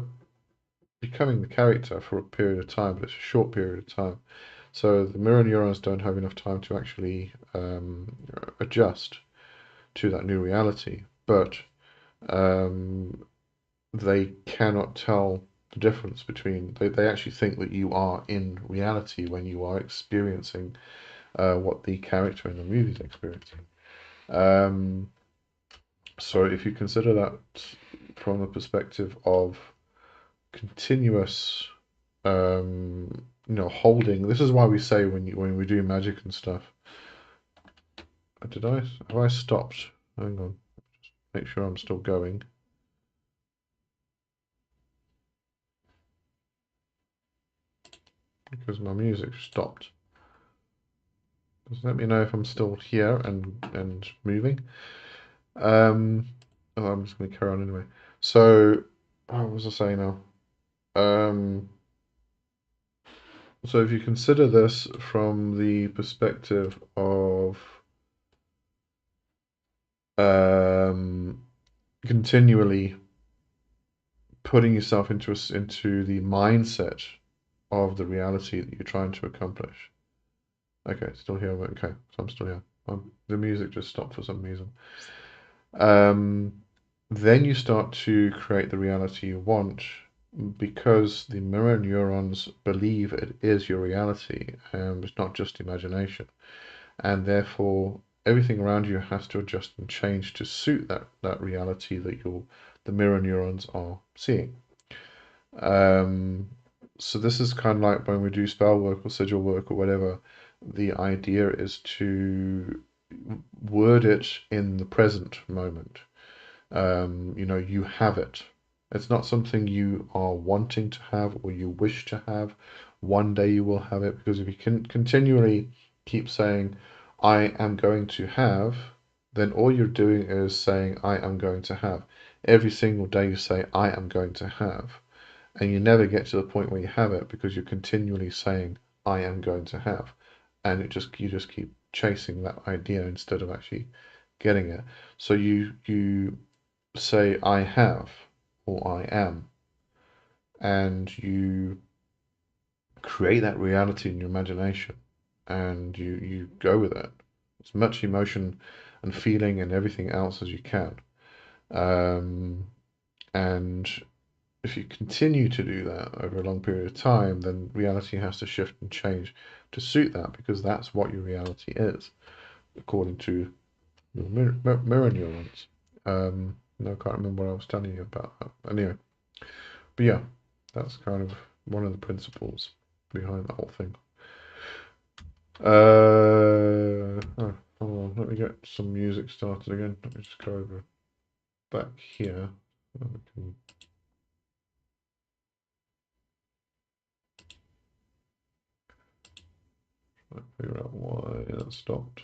becoming the character for a period of time, but it's a short period of time. So the mirror neurons don't have enough time to actually adjust to that new reality, but they cannot tell the difference between, they actually think that you are in reality when you are experiencing what the character in the movie is experiencing. So if you consider that from the perspective of continuous holding, this is why we say when we do magic and stuff. Have I stopped? Hang on, just make sure I'm still going. Because my music stopped. Just let me know if I'm still here and moving. I'm just going to carry on anyway. So, what was I saying now? So if you consider this from the perspective of continually putting yourself into the mindset of the reality that you're trying to accomplish. Okay, still here. Okay, so I'm still here. The music just stopped for some reason. Then you start to create the reality you want because the mirror neurons believe it is your reality and it's not just imagination. And therefore, everything around you has to adjust and change to suit that reality that the mirror neurons are seeing. So this is kind of like when we do spell work or sigil work or whatever, the idea is to word it in the present moment. You have it. It's not something you are wanting to have or you wish to have. One day you will have it, because if you can continually keep saying, I am going to have, then all you're doing is saying, I am going to have. Every single day you say, I am going to have, and you never get to the point where you have it because you're continually saying, I am going to have. And you just keep chasing that idea instead of actually getting it. So you say I have or I am, and you create that reality in your imagination, and you go with it as much emotion and feeling and everything else as you can. And if you continue to do that over a long period of time, then reality has to shift and change to suit that, because that's what your reality is, according to your mirror neurons. No, I can't remember what I was telling you about that. Anyway, but yeah, that's kind of one of the principles behind the whole thing. Hold on, let me get some music started again. Let me just go over back here. I can figure out why that stopped.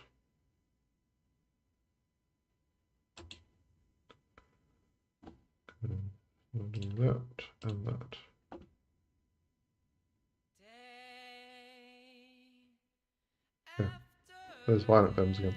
I'll do that and that. Yeah, there's Violent Femmes again.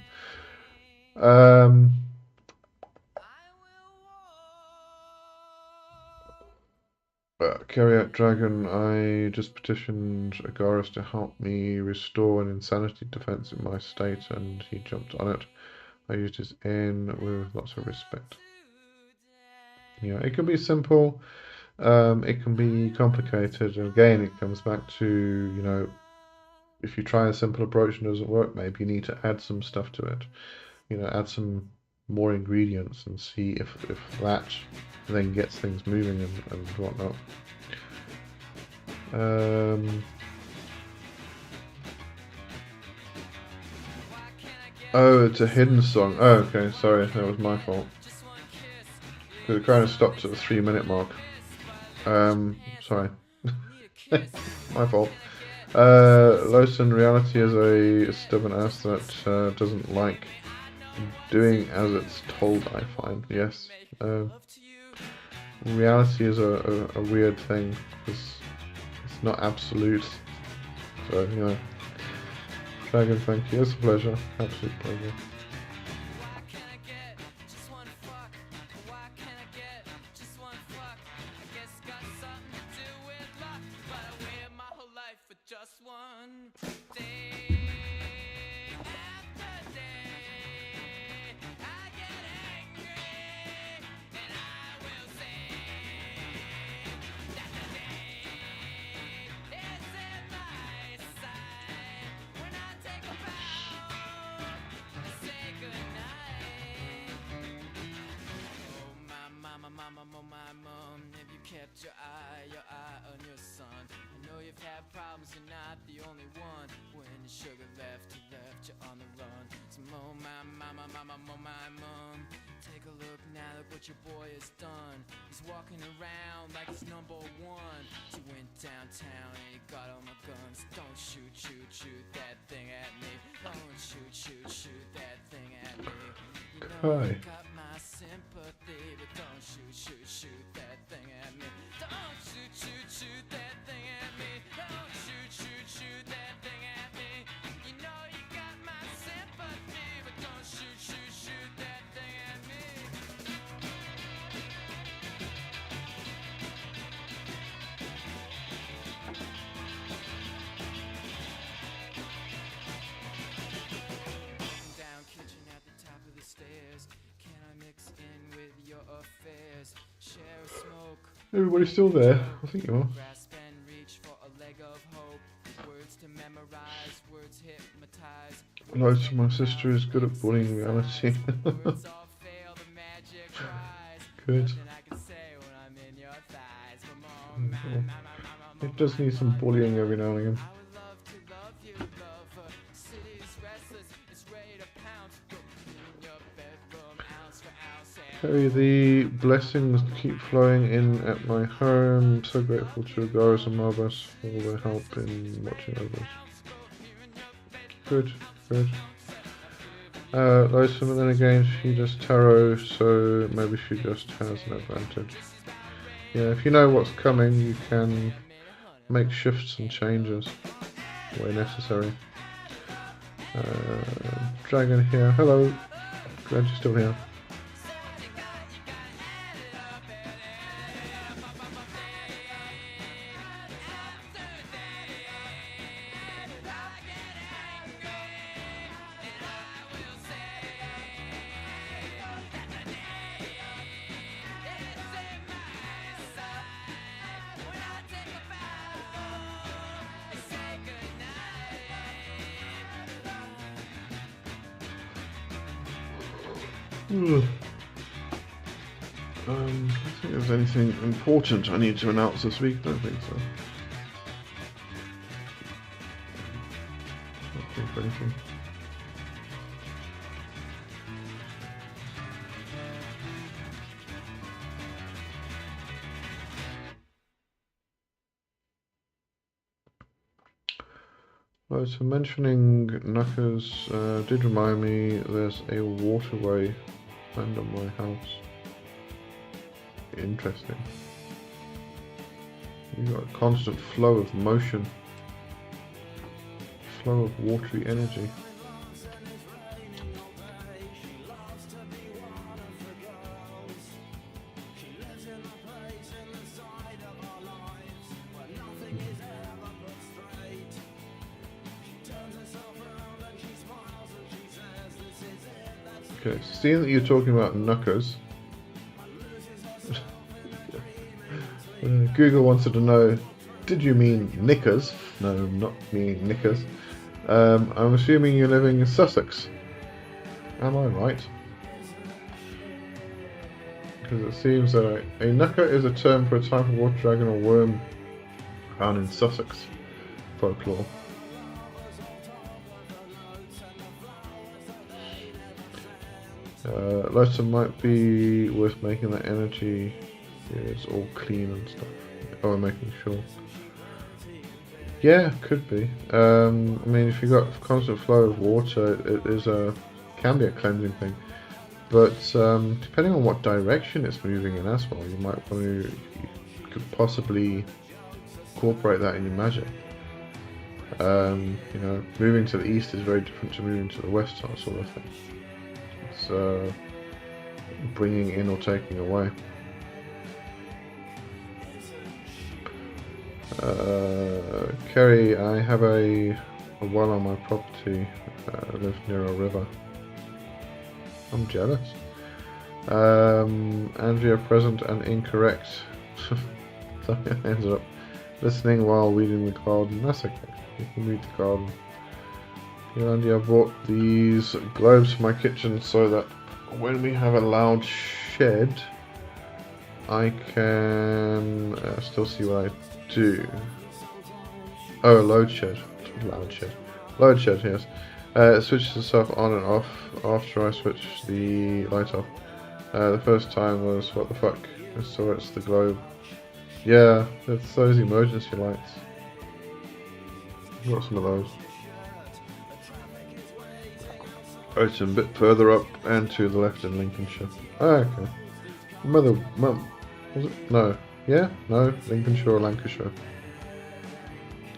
Carry out Dragon, I just petitioned Agaris to help me restore an insanity defense in my state, and he jumped on it. I used his in with lots of respect. Yeah, it can be simple, it can be complicated, and again, it comes back to, if you try a simple approach and it doesn't work, maybe you need to add some stuff to it. Add some more ingredients and see if that then gets things moving and whatnot. Oh, it's a hidden song. Oh, okay, sorry, that was my fault. It kind of stopped at the 3-minute mark. Sorry. My fault. Lowson reality is a stubborn ass that doesn't like doing as it's told, I find. Yes. Reality is a weird thing, because it's not absolute. So, you know. Dragon, thank you. It's a pleasure. Absolute pleasure. Your eye on your son. I know you've had problems, you're not the only one. When your sugar left, you're on the run. So mo my mama, mo my mom. Take a look now, look what your boy has done. He's walking around like he's number one. He went downtown and he got all my guns. Don't shoot that thing at me. Don't shoot that thing at me. You know you got my sympathy, but don't shoot that thing at me. Don't shoot that thing at me. Don't shoot that thing at me. You know you got my sympathy, but don't shoot that thing at me. Down kitchen at the top of the stairs. Can I mix in with your affairs? Share a smoke. Everybody's still there. I think you are. Grasp and reach for a leg of hope. Words to memorize, words hypnotize. Loads of my sister is good at bullying reality. Words all fail, the magic cries. Good. Nothing I can say when I'm in your thighs. It does need some bullying every now and again. I would love to love you, lover. City's restless, it's ready to pounce. Go in your bedroom, ounce for ounce. Hey, the blessings keep flowing in at my home. I'm so grateful to Agaris and Marbus for all their help in watching over us. Good. Lysum, and then again, she does tarot, so maybe she just has an advantage. Yeah, if you know what's coming, you can make shifts and changes where necessary. Dragon here. Hello. Glad you're still here. I think there's anything important I need to announce this week. I don't think so. Not think of anything. Right, so mentioning knuckers did remind me there's a waterway under my house. Interesting. You've got a constant flow of motion, flow of watery energy. Okay, seeing that you're talking about knuckers, Google wanted to know, did you mean knickers? No, not meaning knickers. I'm assuming you're living in Sussex. Am I right? because it seems that a nucker is a term for a type of water dragon or worm found in Sussex folklore. Lighter might be worth making that energy is all clean and stuff. Oh, making sure. Yeah, could be. I mean, if you've got a constant flow of water, it is can be a cleansing thing. But depending on what direction it's moving in as well, you might want to, you could possibly incorporate that in your magic. You know, moving to the east is very different to moving to the west, that sort of thing. It's bringing in or taking away. Kerry, I have a well on my property. I live near a river. I'm jealous. Andrea, present and incorrect. So I ended up listening while weeding the garden. That's okay. You can weed the garden. Yolandi, I bought these globes for my kitchen so that when we have a loud shed, I can still see what I do. Oh, a load shed. Loud shed. Load shed, yes. It switches itself on and off after I switch the light off. The first time was, what the fuck? So it's the globe. Yeah, it's those emergency lights. I've got some of those. Oh, it's a bit further up and to the left in Lincolnshire. Oh, okay. Mum, was it? No. Yeah? No, Lincolnshire or Lancashire.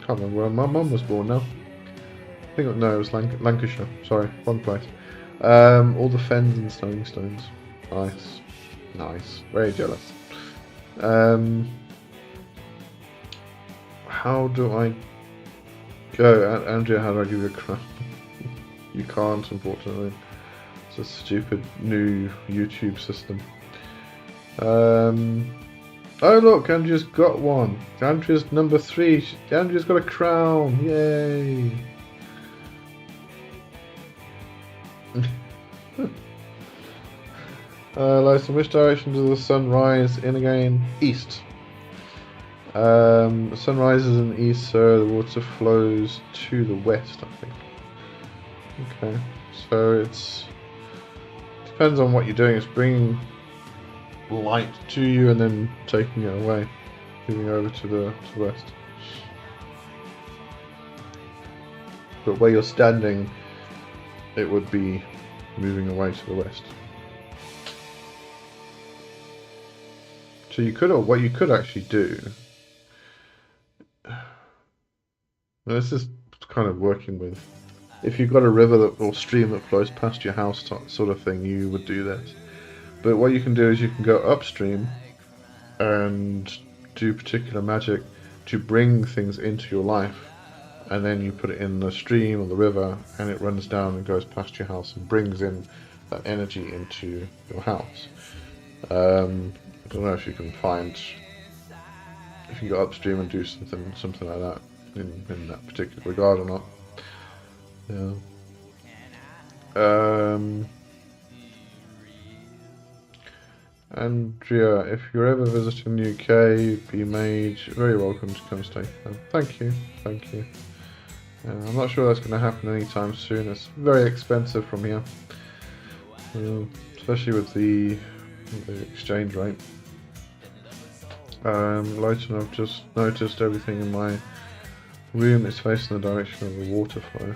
Can't remember where my mum was born now. I think no, it was Lancashire. Sorry, wrong place. All the fens and stone stones. Nice, nice. Very jealous. How do I go? Andrea, how do I give you a crown? You can't, unfortunately. It's a stupid new YouTube system. Oh look, Andrea's got one. Andrea's number 3. Andrea's got a crown. Yay! Lyson, which direction does the sun rise in again? East. The sun rises in the east, so the water flows to the west, I think. Okay, so it's depends on what you're doing. It's bringing light to you and then taking it away, moving over to the west. But where you're standing, it would be moving away to the west. So you could, or what you could actually do. This is kind of working with. If you've got a river that, or stream that flows past your house, sort of thing, you would do this. But what you can do is you can go upstream and do particular magic to bring things into your life, and then you put it in the stream or the river, and it runs down and goes past your house and brings in that energy into your house. I don't know if you can find, if you go upstream and do something like that in that particular regard or not. Yeah. Andrea, if you're ever visiting the UK, you'd be made very welcome to come stay. Thank you, thank you. I'm not sure that's going to happen anytime soon. It's very expensive from here, especially with the exchange rate. Leighton, I've just noticed everything in my room is facing the direction of the water flow.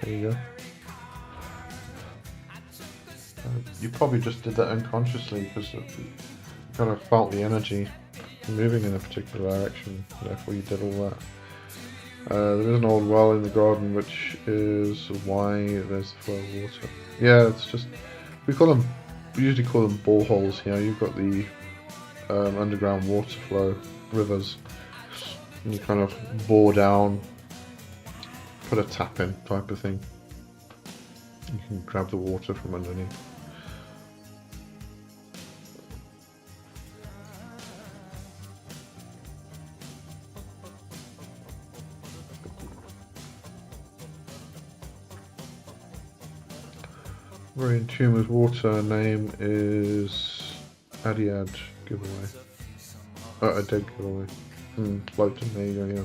There you go. You probably just did that unconsciously because you kind of felt the energy moving in a particular direction, therefore you did all that. There is an old well in the garden, which is why there's the flow of water. Yeah, it's just, we usually call them boreholes here. You've got the underground water flow, rivers, and you kind of bore down, put a tap in type of thing. You can grab the water from underneath. Very in tune with water. Name is Adiad giveaway. A dead giveaway. Floating, there you go, yeah.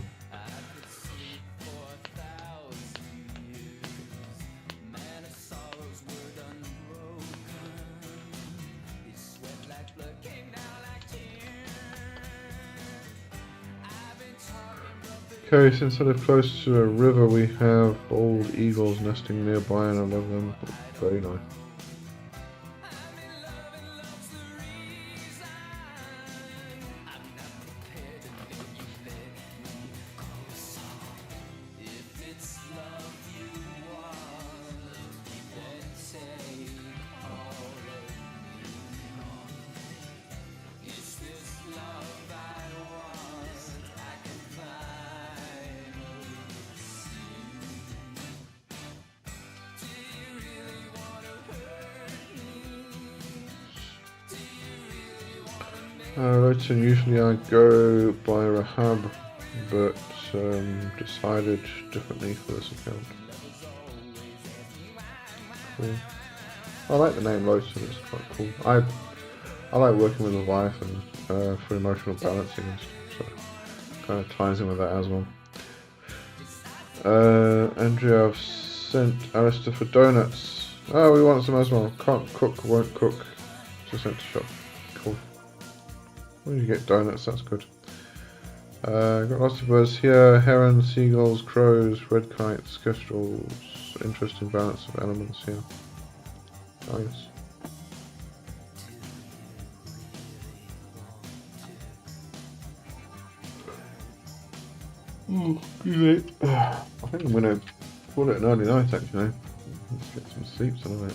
Okay, since I live close to a river, we have bald eagles nesting nearby and I love them. Very nice. Usually I go by Rahab, but decided differently for this account. Cool. I like the name Loton, it's quite cool. I like working with Leviathan for emotional balancing and stuff, so kind of ties in with that as well. Andrea, I've sent Alistair for donuts. Oh, we want some as well. Can't cook, won't cook. Just sent to shop. Cool. Well, you get donuts, that's good. Got lots of birds here. Herons, seagulls, crows, red kites, kestrels. Interesting balance of elements here. Nice. Good. I think I'm going to call it an early night actually. Let's get some sleep tonight.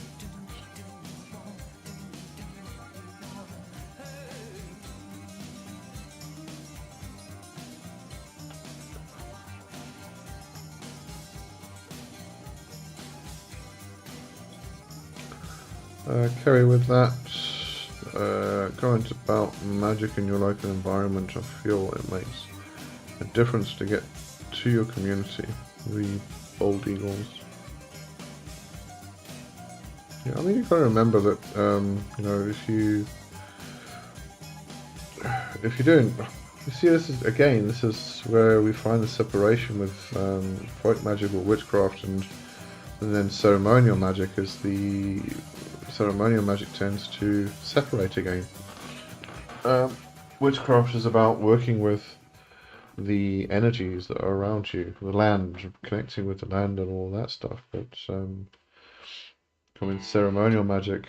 Carry with that, comment about magic in your local environment. I feel it makes a difference to get to your community, the bold eagles. Yeah, I mean, you've got to remember that, you know, if you're doing, you see, this is where we find the separation with folk magic or witchcraft, and then ceremonial magic is the ceremonial magic tends to separate again. Witchcraft is about working with the energies that are around you, the land, connecting with the land and all that stuff. But coming ceremonial magic,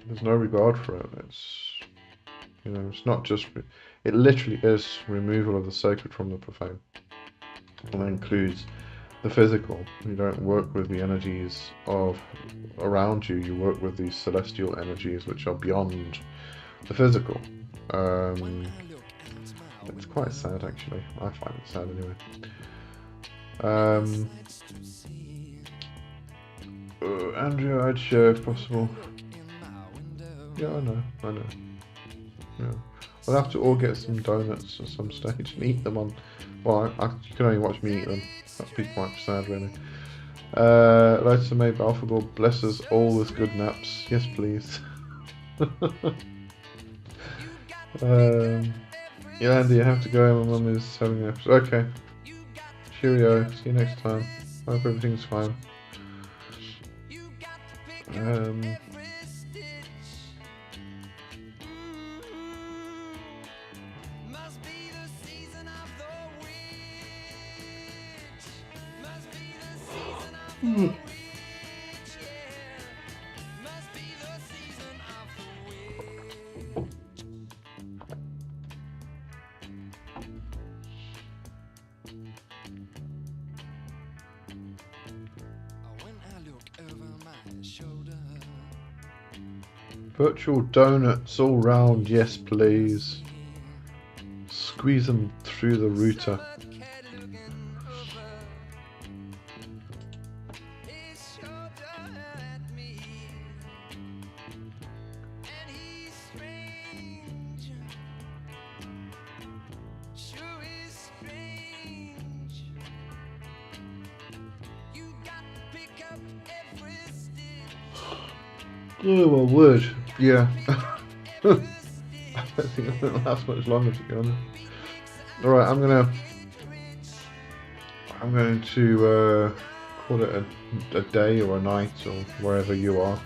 there's no regard for it. It's, you know, it's not just, it literally is removal of the sacred from the profane. And that includes the physical. You don't work with the energies of around you, you work with these celestial energies which are beyond the physical. It's quite sad actually. I find it sad anyway. Andrea, I'd share if possible. Yeah, I know. Yeah. We'll have to all get some donuts at some stage and eat them on. Well, you can only watch me eat them. That'd be quite sad, really. Lotus May Balfagor, bless us all with good naps. Yes, please. Yolanda, you have to go. My mum is having an episode. Okay. Cheerio. See you next time. Hope everything's fine. Virtual donuts all round, yes please. Squeeze them through the router. Oh, my word. Yeah. I don't think it will last much longer, to be honest. Alright, I'm going to call it a day or a night or wherever you are.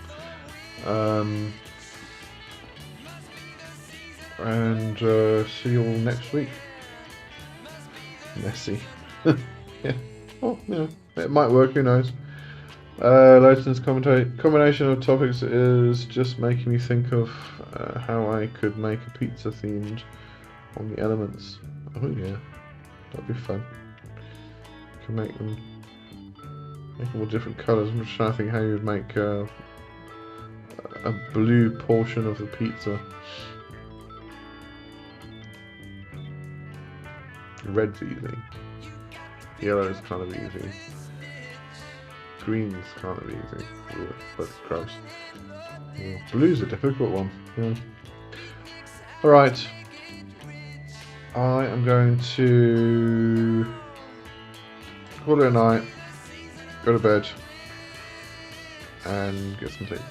And see you all next week. Messy. Yeah. Oh, yeah. It might work, who knows. Leighton's combination of topics is just making me think of how I could make a pizza themed on the elements. Oh yeah, that'd be fun. Can make them all different colours. I'm just trying to think how you'd make a blue portion of the pizza. Red's easy. Yellow's kind of easy. Green's kind of easy. Ugh, that's gross. Yeah. Blue's a difficult one. Yeah. Alright. I am going to call it a night, go to bed, and get some sleep.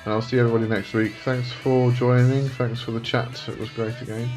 And I'll see everybody next week. Thanks for joining. Thanks for the chat. It was great again.